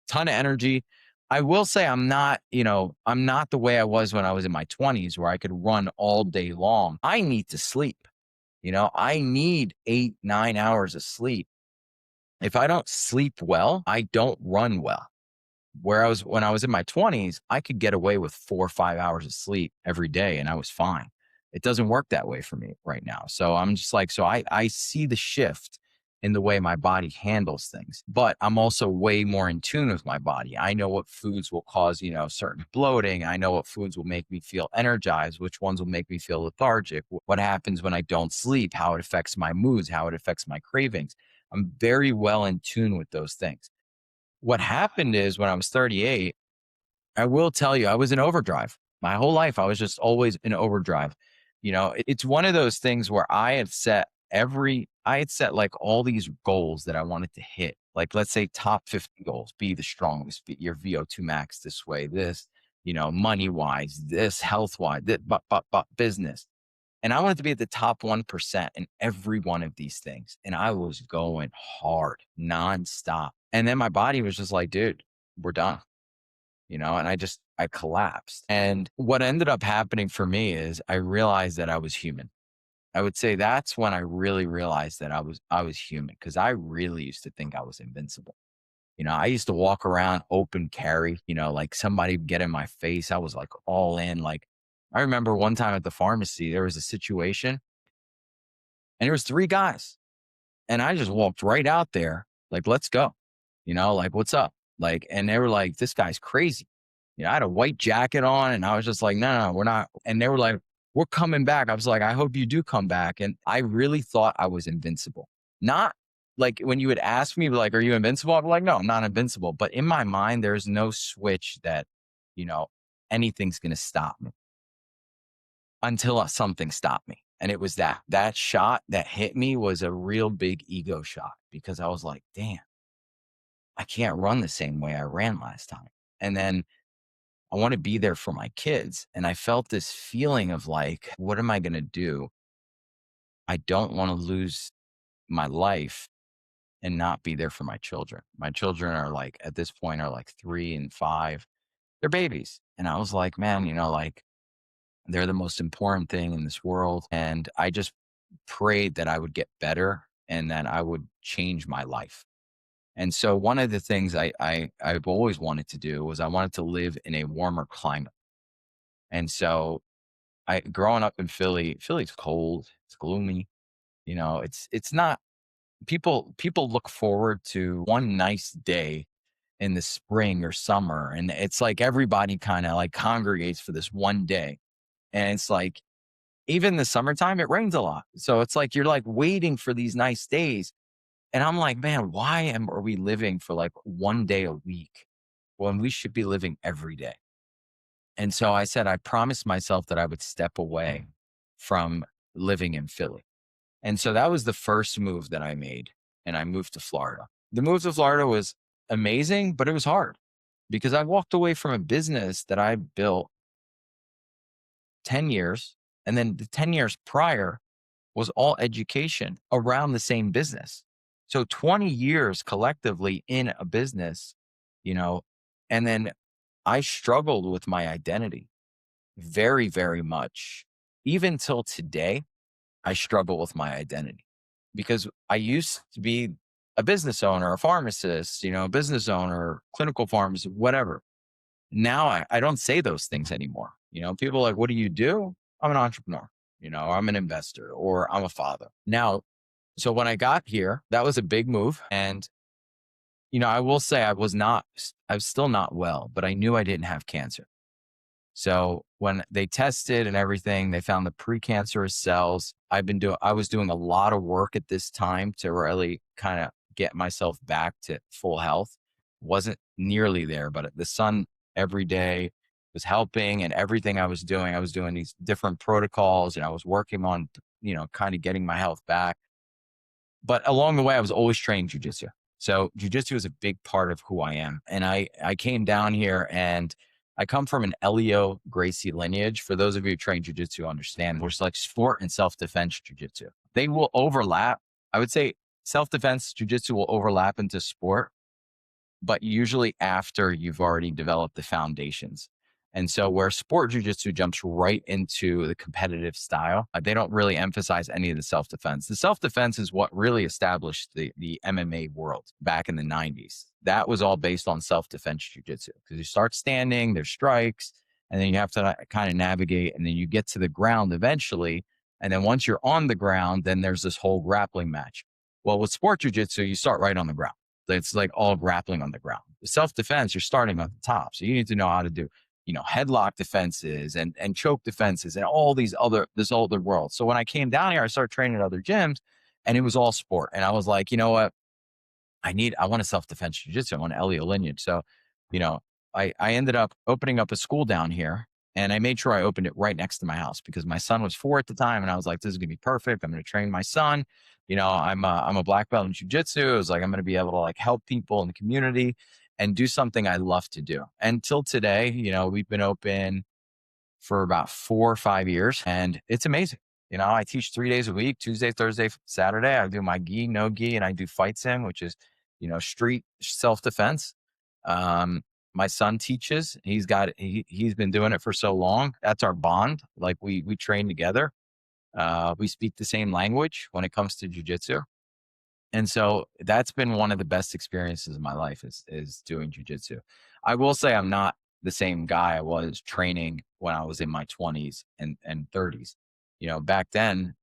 ton of energy. I will say I'm not the way I was when I was in my 20s where I could run all day long. I need to sleep. I need 8, 9 hours of sleep. If I don't sleep well, I don't run well. When I was in my 20s, I could get away with 4 or 5 hours of sleep every day and I was fine. It doesn't work that way for me right now. So I'm just like, so I see the shift in the way my body handles things, but I'm also way more in tune with my body. I know what foods will cause, certain bloating. I know what foods will make me feel energized, which ones will make me feel lethargic, what happens when I don't sleep, how it affects my moods, how it affects my cravings. I'm very well in tune with those things. What happened is when I was 38, I will tell you, I was in overdrive. My whole life, I was just always in overdrive. It's one of those things where I had set like all these goals that I wanted to hit. Like, let's say top 50 goals, be the strongest, be your VO2 max this way, this, money wise, this health wise, this, business. And I wanted to be at the top 1% in every one of these things. And I was going hard, nonstop. And then my body was just like, dude, we're done, and I collapsed. And what ended up happening for me is I realized that I was human. I would say that's when I really realized that I was human because I really used to think I was invincible. I used to walk around open carry, like somebody would get in my face. I was like all in. Like I remember one time at the pharmacy, there was a situation and there was 3 guys and I just walked right out there like, let's go, like, what's up? Like, and they were like, this guy's crazy. I had a white jacket on and I was just like, no, we're not. And they were like, we're coming back. I was like, I hope you do come back. And I really thought I was invincible. Not like when you would ask me, like, are you invincible? I'd be like, no, I'm not invincible. But in my mind, there's no switch that, you know, anything's going to stop me until something stopped me. And it was that shot that hit me was a real big ego shot because I was like, damn, I can't run the same way I ran last time. And then I want to be there for my kids. And I felt this feeling of like, what am I going to do? I don't want to lose my life and not be there for my children. My children are like, at this point, are like 3 and 5. They're babies. And I was like, man, like they're the most important thing in this world. And I just prayed that I would get better and that I would change my life. And so one of the things I've always wanted to do was I wanted to live in a warmer climate. And so I growing up in Philly's cold, it's gloomy, it's not people look forward to one nice day in the spring or summer. And it's like everybody kind of like congregates for this one day. And it's like even the summertime, it rains a lot. So it's like you're like waiting for these nice days. And I'm like, man, are we living for like one day a week when we should be living every day? And so I said, I promised myself that I would step away from living in Philly. And so that was the first move that I made. And I moved to Florida. The move to Florida was amazing, but it was hard because I walked away from a business that I built 10 years. And then the 10 years prior was all education around the same business. So 20 years collectively in a business, you know, and then I struggled with my identity very, very much. Even till today, I struggle with my identity because I used to be a business owner, a pharmacist, a business owner, clinical pharmacist, whatever. Now I don't say those things anymore. People are like, what do you do? I'm an entrepreneur, I'm an investor or I'm a father. Now, so when I got here, that was a big move. And, I will say I was still not well, but I knew I didn't have cancer. So when they tested and everything, they found the precancerous cells. I was doing a lot of work at this time to really kind of get myself back to full health. Wasn't nearly there, but the sun every day was helping, and everything I was doing these different protocols, and I was working on, kind of getting my health back. But along the way, I was always training jujitsu. So jujitsu is a big part of who I am. And I came down here, and I come from an Elio Gracie lineage. For those of you who train jujitsu, understand there's like sport and self-defense jujitsu. They will overlap. I would say self-defense jujitsu will overlap into sport, but usually after you've already developed the foundations. And so where sport jujitsu jumps right into the competitive style, they don't really emphasize any of the self-defense. The self-defense is what really established the MMA world back in the 90s. That was all based on self-defense jujitsu because you start standing, there's strikes, and then you have to kind of navigate, and then you get to the ground eventually. And then once you're on the ground, then there's this whole grappling match. Well, with sport jujitsu, you start right on the ground. It's like all grappling on the ground. The self-defense, you're starting at the top. So you need to know how to do, headlock defenses and choke defenses and all this other world. So when I came down here, I started training at other gyms, and it was all sport. And I was like, you know what? I want a self-defense jiu-jitsu. I want an Elio lineage. So, I ended up opening up a school down here, and I made sure I opened it right next to my house because my son was 4 at the time. And I was like, this is going to be perfect. I'm going to train my son. I'm a black belt in jiu-jitsu. It was like, I'm going to be able to like help people in the community and do something I love to do. Until today, we've been open for about 4 or 5 years, and it's amazing. I teach 3 days a week, Tuesday, Thursday, Saturday. I do my gi, no gi, and I do fight sim, which is, street self-defense. My son teaches. He's been doing it for so long. That's our bond. Like we train together. We speak the same language when it comes to jujitsu. And so that's been one of the best experiences of my life is doing jujitsu. I will say I'm not the same guy I was training when I was in my 20s and 30s. Back then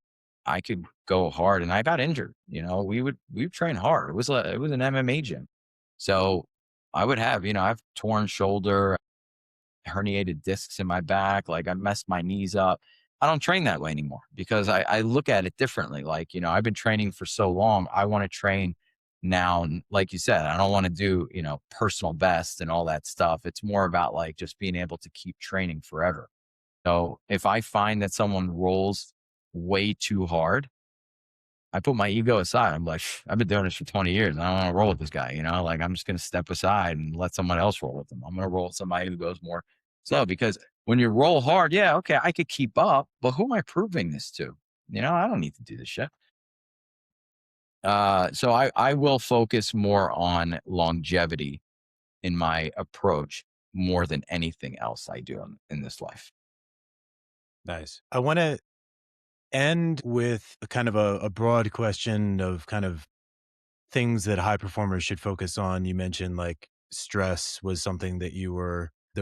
I could go hard, and I got injured. We would train hard. It was an MMA gym. So I would have, I've torn shoulder, herniated discs in my back. Like I messed my knees up. I don't train that way anymore because I look at it differently. Like, I've been training for so long. I want to train now. And like you said, I don't want to do, personal best and all that stuff. It's more about like just being able to keep training forever. So if I find that someone rolls way too hard, I put my ego aside. I'm like, I've been doing this for 20 years. I don't want to roll with this guy, like I'm just going to step aside and let someone else roll with them. I'm going to roll with somebody who goes more slow, because when you roll hard, yeah, okay, I could keep up, but who am I proving this to? I don't need to do this shit. So I will focus more on longevity in my approach more than anything else I do in this life. Nice. I want to end with a kind of a broad question of kind of things that high performers should focus on. You mentioned like stress was something that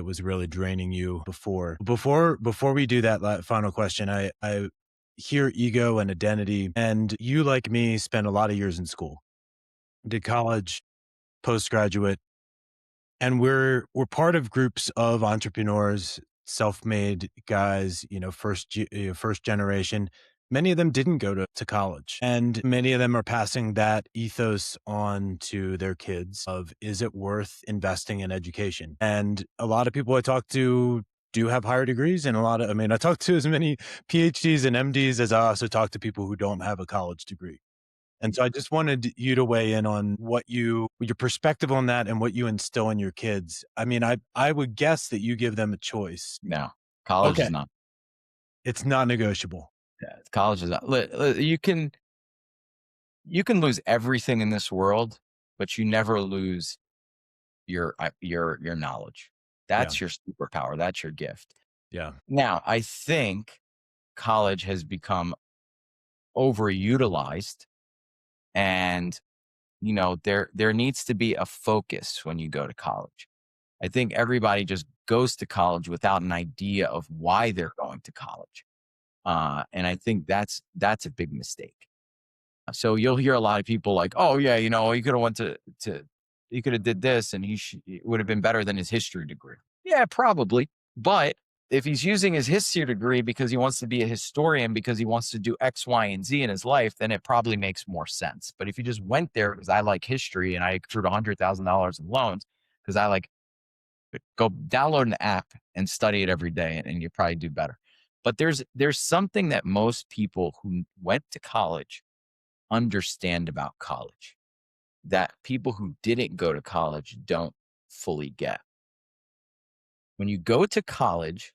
was really draining you before. Before we do that final question, I hear ego and identity, and you like me spent a lot of years in school, did college, postgraduate, and we're part of groups of entrepreneurs, self-made guys, first generation. Many of them didn't go to college, and many of them are passing that ethos on to their kids of, is it worth investing in education? And a lot of people I talk to do have higher degrees, and I talk to as many PhDs and MDs as I also talk to people who don't have a college degree. And so I just wanted you to weigh in on your perspective on that and what you instill in your kids. I would guess that you give them a choice. No, college is Okay. not. It's not negotiable. Yeah, college is not. You can lose everything in this world, but you never lose your knowledge. Yeah. That's your superpower. That's your gift. Yeah. Now, I think college has become overutilized, and there needs to be a focus when you go to college. I think everybody just goes to college without an idea of why they're going to college. And I think that's a big mistake. So you'll hear a lot of people like, "Oh yeah, he could have went he could have did this, and it would have been better than his history degree." Yeah, probably. But if he's using his history degree because he wants to be a historian, because he wants to do X, Y, and Z in his life, then it probably makes more sense. But if you just went there because I like history and I accrued $100,000 in loans because I like, go download an app and study it every day, and you probably do better. But there's something that most people who went to college understand about college that people who didn't go to college don't fully get. When you go to college,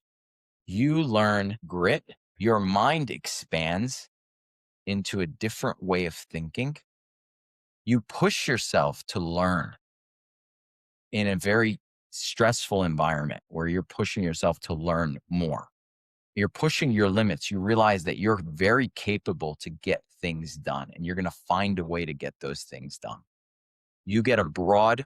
you learn grit, your mind expands into a different way of thinking. You push yourself to learn in a very stressful environment where you're pushing yourself to learn more. You're pushing your limits. You realize that you're very capable to get things done, and you're going to find a way to get those things done. You get a broad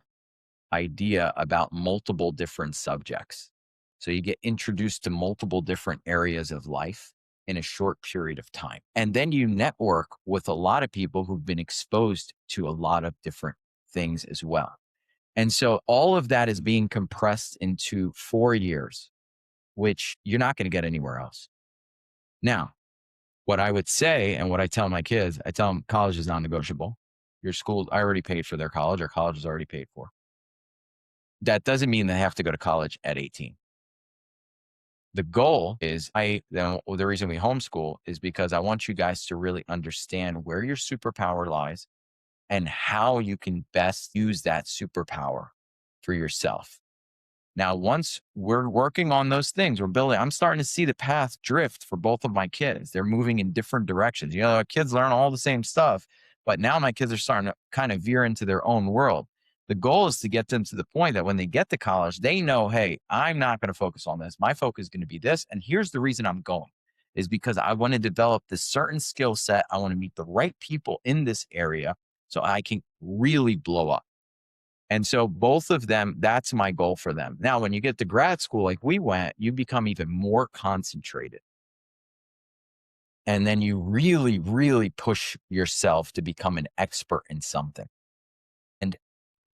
idea about multiple different subjects. So you get introduced to multiple different areas of life in a short period of time. And then you network with a lot of people who've been exposed to a lot of different things as well. And so all of that is being compressed into 4 years, which you're not going to get anywhere else. Now, what I would say, and what I tell my kids, I tell them college is non-negotiable. Your school, I already paid for their college. Our college is already paid for. That doesn't mean they have to go to college at 18. The goal is, the reason we homeschool is because I want you guys to really understand where your superpower lies and how you can best use that superpower for yourself. Now, once we're working on those things, I'm starting to see the path drift for both of my kids. They're moving in different directions. Our kids learn all the same stuff, but now my kids are starting to kind of veer into their own world. The goal is to get them to the point that when they get to college, they know, hey, I'm not going to focus on this. My focus is going to be this. And here's the reason I'm going, is because I want to develop this certain skill set. I want to meet the right people in this area so I can really blow up. And so both of them, that's my goal for them. Now, when you get to grad school, like we went, you become even more concentrated. And then you really, really push yourself to become an expert in something. And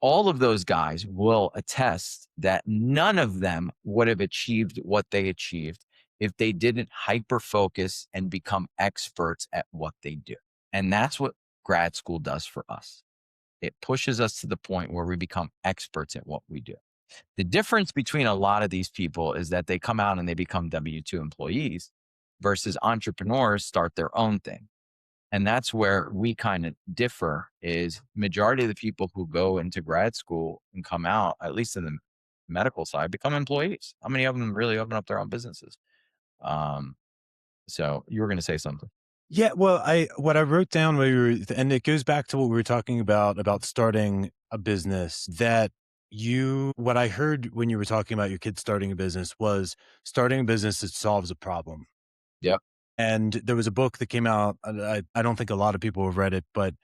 all of those guys will attest that none of them would have achieved what they achieved if they didn't hyper focus and become experts at what they do. And that's what grad school does for us. It pushes us to the point where we become experts at what we do. The difference between a lot of these people is that they come out and they become W-2 employees versus entrepreneurs start their own thing. And that's where we kind of differ, is majority of the people who go into grad school and come out, at least in the medical side become employees. How many of them really open up their own businesses? Um, so you were going to say something. Yeah, well, I what I wrote down while you were, and it goes back to what we were talking about starting a business. That you, what I heard when you were talking about your kids starting a business was starting a business that solves a problem. Yep. And there was a book that came out. I don't think a lot of people have read it, but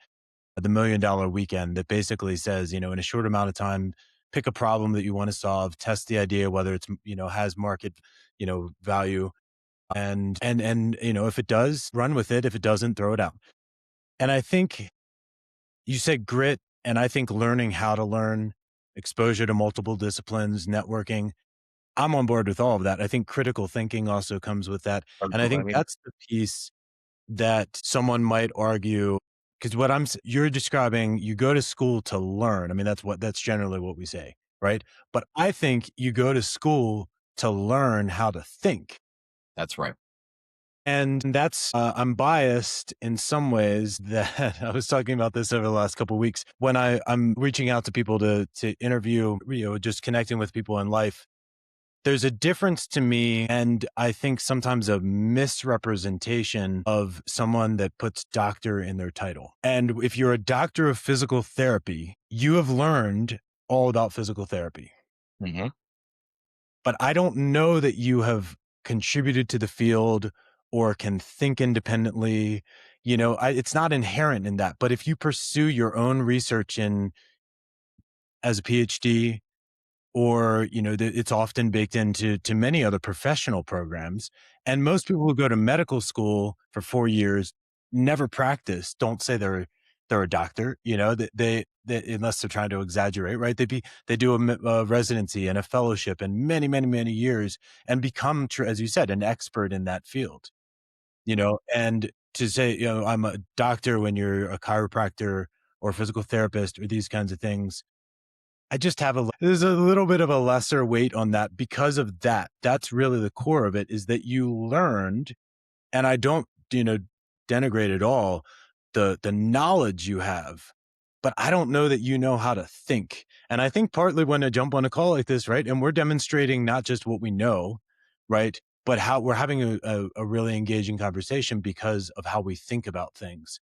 The $1 Million Weekend, that basically says, in a short amount of time, pick a problem that you want to solve, test the idea whether it's has market value, and if it does, run with it. If it doesn't, throw it out. And I think you said grit, and I think learning how to learn, exposure to multiple disciplines, networking. I'm on board with all of that. I think critical thinking also comes with that. And I Absolutely. I think mean, that's the piece that someone might argue, because you're describing, you go to school to learn. I mean, that's generally what we say, right? But I think you go to school to learn how to think. that's right. And that's, I'm biased in some ways that I was talking about this over the last couple of weeks when I'm reaching out to people to interview, just connecting with people in life. There's a difference to me, and I think sometimes a misrepresentation of someone that puts doctor in their title. And if you're a doctor of physical therapy, you have learned all about physical therapy. Hmm. But I don't know that you have contributed to the field or can think independently. It's not inherent in that. But if you pursue your own research in as a PhD, or it's often baked into many other professional programs. And most people who go to medical school for 4 years never practice, don't say they're a doctor, that they unless they're trying to exaggerate, right? They do a residency and a fellowship and many, many, many years, and become, as you said, an expert in that field. And to say, I'm a doctor when you're a chiropractor or physical therapist or these kinds of things, I just have there's a little bit of a lesser weight on that because of that. That's really the core of it, is that you learned, and I don't, denigrate at all the knowledge you have, but I don't know that you know how to think. And I think partly when I jump on a call like this, right, and we're demonstrating not just what we know, right, but how we're having a really engaging conversation because of how we think about things.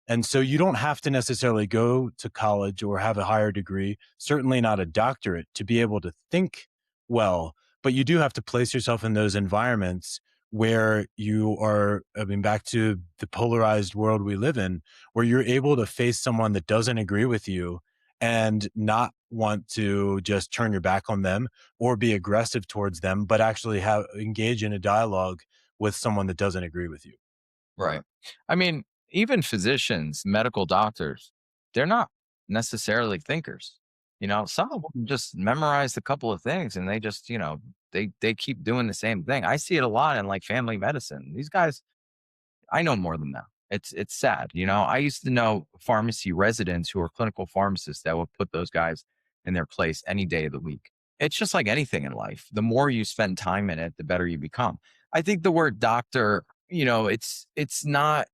And so you don't have to necessarily go to college or have a higher degree, certainly not a doctorate, to be able to think well, but you do have to place yourself in those environments where you are, I mean, back to the polarized world we live in, where you're able to face someone that doesn't agree with you and not want to just turn your back on them or be aggressive towards them, but actually engage in a dialogue with someone that doesn't agree with you. Right. I mean, even physicians, medical doctors, they're not necessarily thinkers. Some of them just memorize a couple of things and they just, they keep doing the same thing. I see it a lot in like family medicine. These guys, I know more than them. It's sad. I used to know pharmacy residents who are clinical pharmacists that would put those guys in their place any day of the week. It's just like anything in life. The more you spend time in it, the better you become. I think the word doctor, it's not,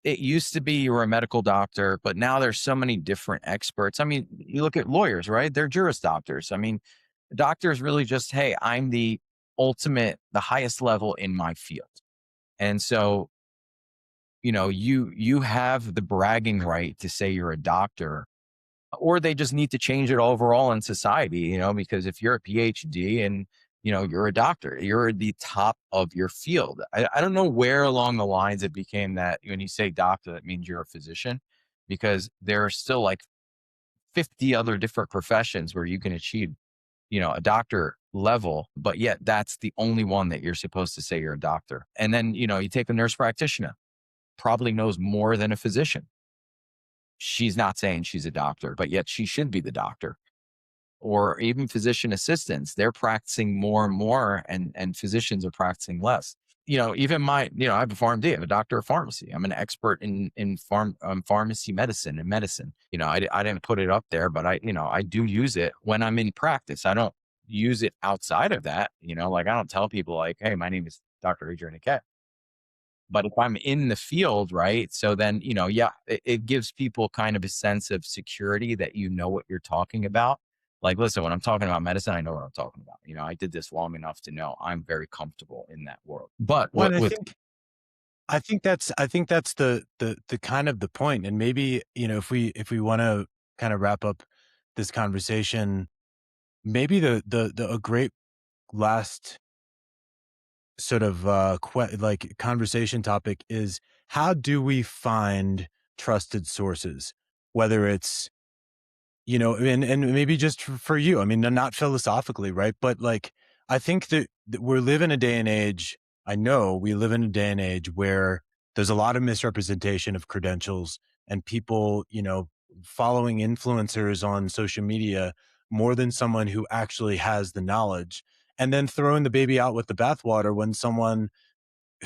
it used to be you were a medical doctor, but now there's so many different experts. I mean, you look at lawyers, right? They're juris doctors. I mean, the doctor is really just, hey, I'm the ultimate, the highest level in my field. And so, you have the bragging right to say you're a doctor, or they just need to change it overall in society, because if you're a PhD and you're a doctor, you're the top of your field. I don't know where along the lines it became that when you say doctor, that means you're a physician, because there are still like 50 other different professions where you can achieve, a doctor level, but yet that's the only one that you're supposed to say you're a doctor. And then, you take a nurse practitioner, probably knows more than a physician. She's not saying she's a doctor, but yet she should be the doctor. Or even physician assistants, they're practicing more and more, and physicians are practicing less. Even I have a PharmD, I'm a doctor of pharmacy. I'm an expert in pharmacy medicine and medicine. I didn't put it up there, but I do use it when I'm in practice. I don't use it outside of that. Like I don't tell people like, hey, my name is Dr. Adrian Accay. But if I'm in the field, right? So then, yeah, it gives people kind of a sense of security that you know what you're talking about. Like, listen, when I'm talking about medicine, I know what I'm talking about. I did this long enough to know I'm very comfortable in that world. But Well, and what with I think that's the kind of the point. And maybe, if we want to kind of wrap up this conversation, maybe the a great last sort of like conversation topic is, how do we find trusted sources, whether it's, and maybe just for you, I mean, not philosophically, right? But like, I think that we're living a day and age. I know we live in a day and age where there's a lot of misrepresentation of credentials, and people, following influencers on social media more than someone who actually has the knowledge, and then throwing the baby out with the bathwater when someone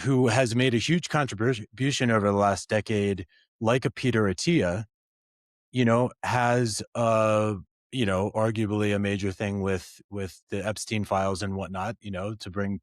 who has made a huge contribution over the last decade, like a Peter Attia, has arguably a major thing with the Epstein files and whatnot, to bring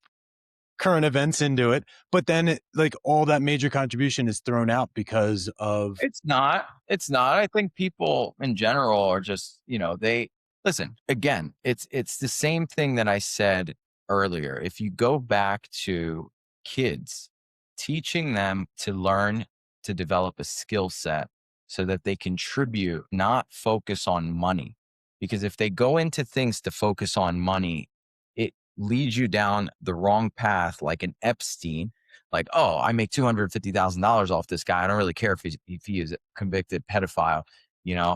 current events into it. But then like all that major contribution is thrown out because of It's not. It's not. I think people in general are just, they listen, again, it's the same thing that I said earlier. If you go back to kids, teaching them to learn to develop a skill set so that they contribute, not focus on money. Because if they go into things to focus on money, it leads you down the wrong path, like an Epstein. Like, oh, I make $250,000 off this guy. I don't really care if he is a convicted pedophile.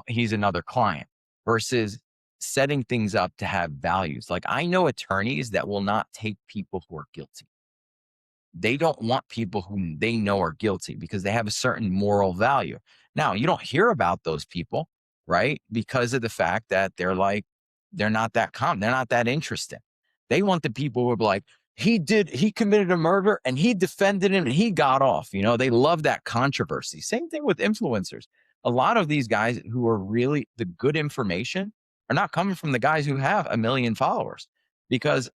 He's another client. Versus setting things up to have values. Like, I know attorneys that will not take people who are guilty. They don't want people who they know are guilty because they have a certain moral value. Now, you don't hear about those people, right? Because of the fact that they're not that they're not that interesting. They want the people who are like, he committed a murder and he defended him and he got off. They love that controversy. Same thing with influencers. A lot of these guys who are really the good information are not coming from the guys who have a million followers, because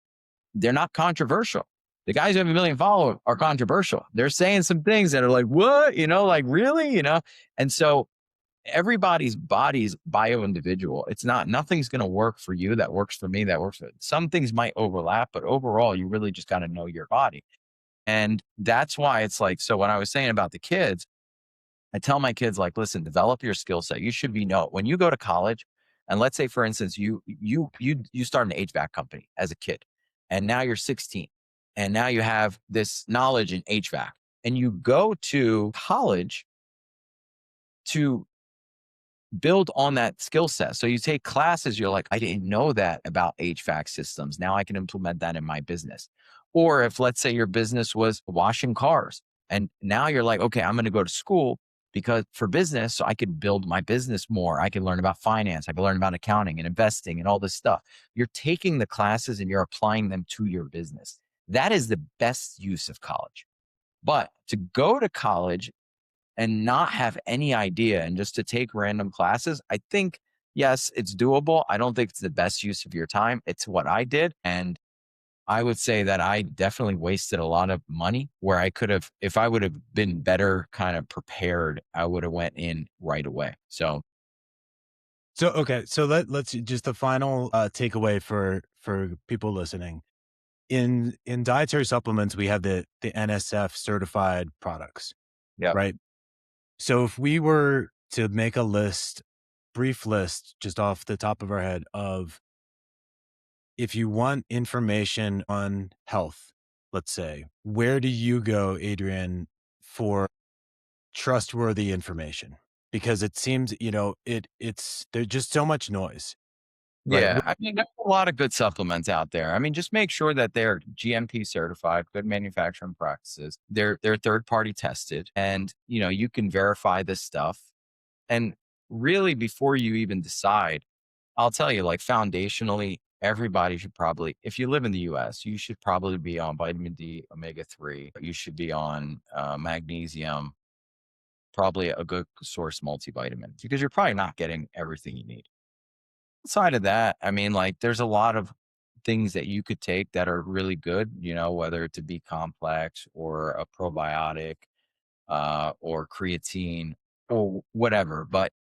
they're not controversial. The guys who have a million followers are controversial. They're saying some things that are like, what? Like, really? And so everybody's body's bio individual. It's not, nothing's going to work for you that works for me, that works for some things might overlap, but overall, you really just got to know your body. And that's why it's like, so when I was saying about the kids, I tell my kids, like, listen, develop your skill set. You should be when you go to college, and let's say, for instance, you start an HVAC company as a kid, and now you're 16, and now you have this knowledge in HVAC, and you go to college to build on that skill set. So you take classes, you're like, I didn't know that about HVAC systems. Now I can implement that in my business. Or if, let's say, your business was washing cars, and now you're like, okay, I'm going to go to school because for business, so I could build my business more. I can learn about finance. I can learn about accounting and investing and all this stuff. You're taking the classes and you're applying them to your business. That is the best use of college. But to go to college and not have any idea and just to take random classes, I think, yes, it's doable. I don't think it's the best use of your time. It's what I did. And I would say that I definitely wasted a lot of money where I could have, if I would have been better kind of prepared, I would have went in right away. So okay, so let's just the final takeaway for people listening. In dietary supplements, we have the NSF certified products, yeah, right? So if we were to make a list, brief list, just off the top of our head, of, if you want information on health, let's say, where do you go, Adrian, for trustworthy information? Because it seems, it's there's just so much noise, right? yeah. I mean, there's a lot of good supplements out there. I mean, just make sure that they're GMP certified, good manufacturing practices. They're third party tested, and you can verify this stuff. And really, before you even decide, I'll tell you, like, foundationally, everybody should probably, if you live in the US, you should probably be on vitamin D, omega-3. You should be on magnesium, probably a good source multivitamin, because you're probably not getting everything you need. Outside of that, I mean, like, there's a lot of things that you could take that are really good, whether it's a B complex or a probiotic or creatine or whatever. But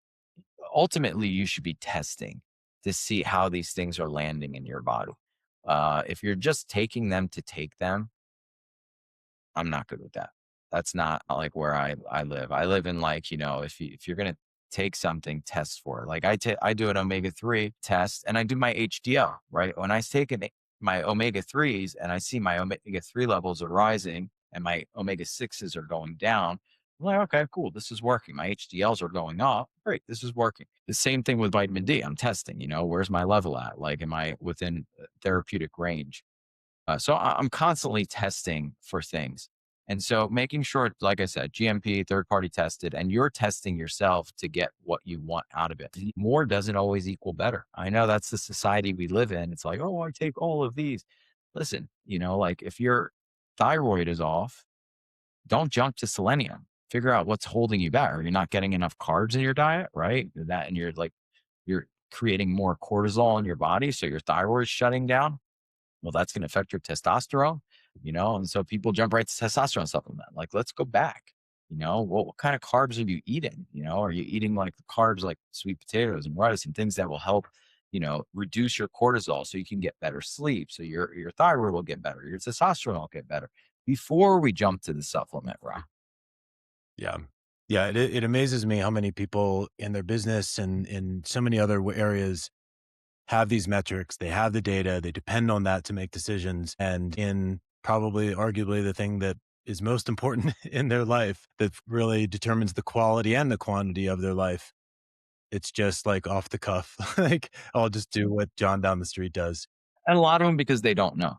ultimately, you should be testing. to see how these things are landing in your body. If you're just taking them to take them, I'm not good with that. That's not like where I live. I live in like, if you're gonna take something, test for it. Like I do an omega-3 test and I do my HDL, right? When I take my omega-3s and I see my omega-3 levels are rising and my omega-6s are going down, I'm like, okay, cool. This is working. My HDLs are going up. Great. This is working. The same thing with vitamin D. I'm testing, where's my level at? Like, am I within therapeutic range? So I'm constantly testing for things. And so making sure, like I said, GMP, third party tested, and you're testing yourself to get what you want out of it. More doesn't always equal better. I know that's the society we live in. It's like, oh, I take all of these. Listen, like if your thyroid is off, don't jump to selenium. Figure out what's holding you back. Are you not getting enough carbs in your diet, right? That, and you're creating more cortisol in your body. So your thyroid is shutting down, well, that's going to affect your testosterone, and so people jump right to testosterone supplement. Like, let's go back. What kind of carbs are you eating? Are you eating like the carbs like sweet potatoes and rice and things that will help, reduce your cortisol so you can get better sleep, so your thyroid will get better, your testosterone will get better before we jump to the supplement route. Yeah. Yeah. It amazes me how many people in their business and in so many other areas have these metrics. They have the data. They depend on that to make decisions. And in probably arguably the thing that is most important in their life that really determines the quality and the quantity of their life, it's just like off the cuff. Like, I'll just do what John down the street does. And a lot of them because they don't know.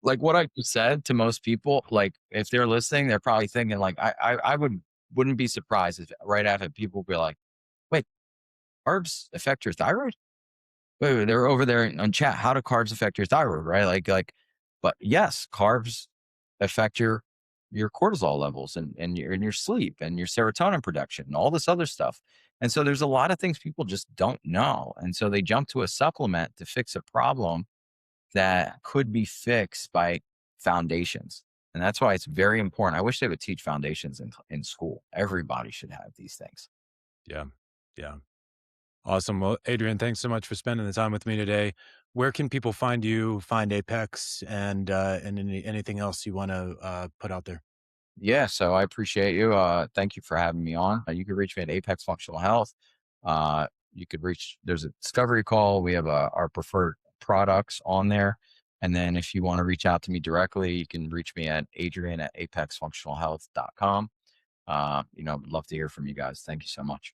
Like what I just said to most people, like if they're listening, they're probably thinking like I wouldn't be surprised if right after people be like, wait, carbs affect your thyroid? Wait, they're over there on chat. How do carbs affect your thyroid? Right? But yes, carbs affect your cortisol levels and your sleep and your serotonin production and all this other stuff. And so there's a lot of things people just don't know. And so they jump to a supplement to fix a problem that could be fixed by foundations. And that's why it's very important. I wish they would teach foundations in school. Everybody should have these things. Yeah. Yeah. Awesome. Well, Adrian, thanks so much for spending the time with me today. Where can people find you, find Apex, and anything else you want to put out there? Yeah, so I appreciate you. Thank you for having me on. You can reach me at Apex Functional Health. You could reach, there's a discovery call. We have our preferred products on there. And then if you want to reach out to me directly, you can reach me at Adrian at apexfunctionalhealth.com. Love to hear from you guys. Thank you so much.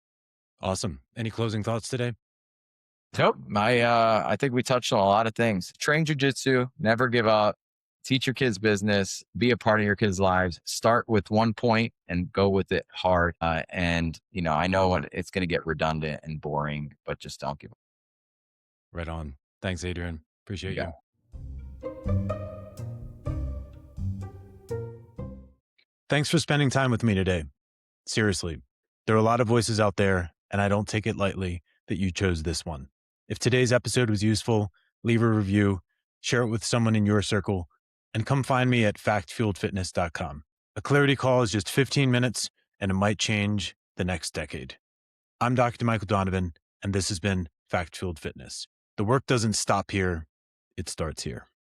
Awesome. Any closing thoughts today? Nope. I think we touched on a lot of things. Train jujitsu, never give up, teach your kids business, be a part of your kids' lives. Start with one point and go with it hard. I know it's going to get redundant and boring, but just don't give up. Right on. Thanks, Adrian. You Appreciate got you. Thanks for spending time with me today. Seriously, there are a lot of voices out there, and I don't take it lightly that you chose this one. If today's episode was useful, leave a review, share it with someone in your circle, and come find me at factfueledfitness.com. A clarity call is just 15 minutes, and it might change the next decade. I'm Dr. Michael Donovan, and this has been Fact Fueled Fitness. The work doesn't stop here, it starts here.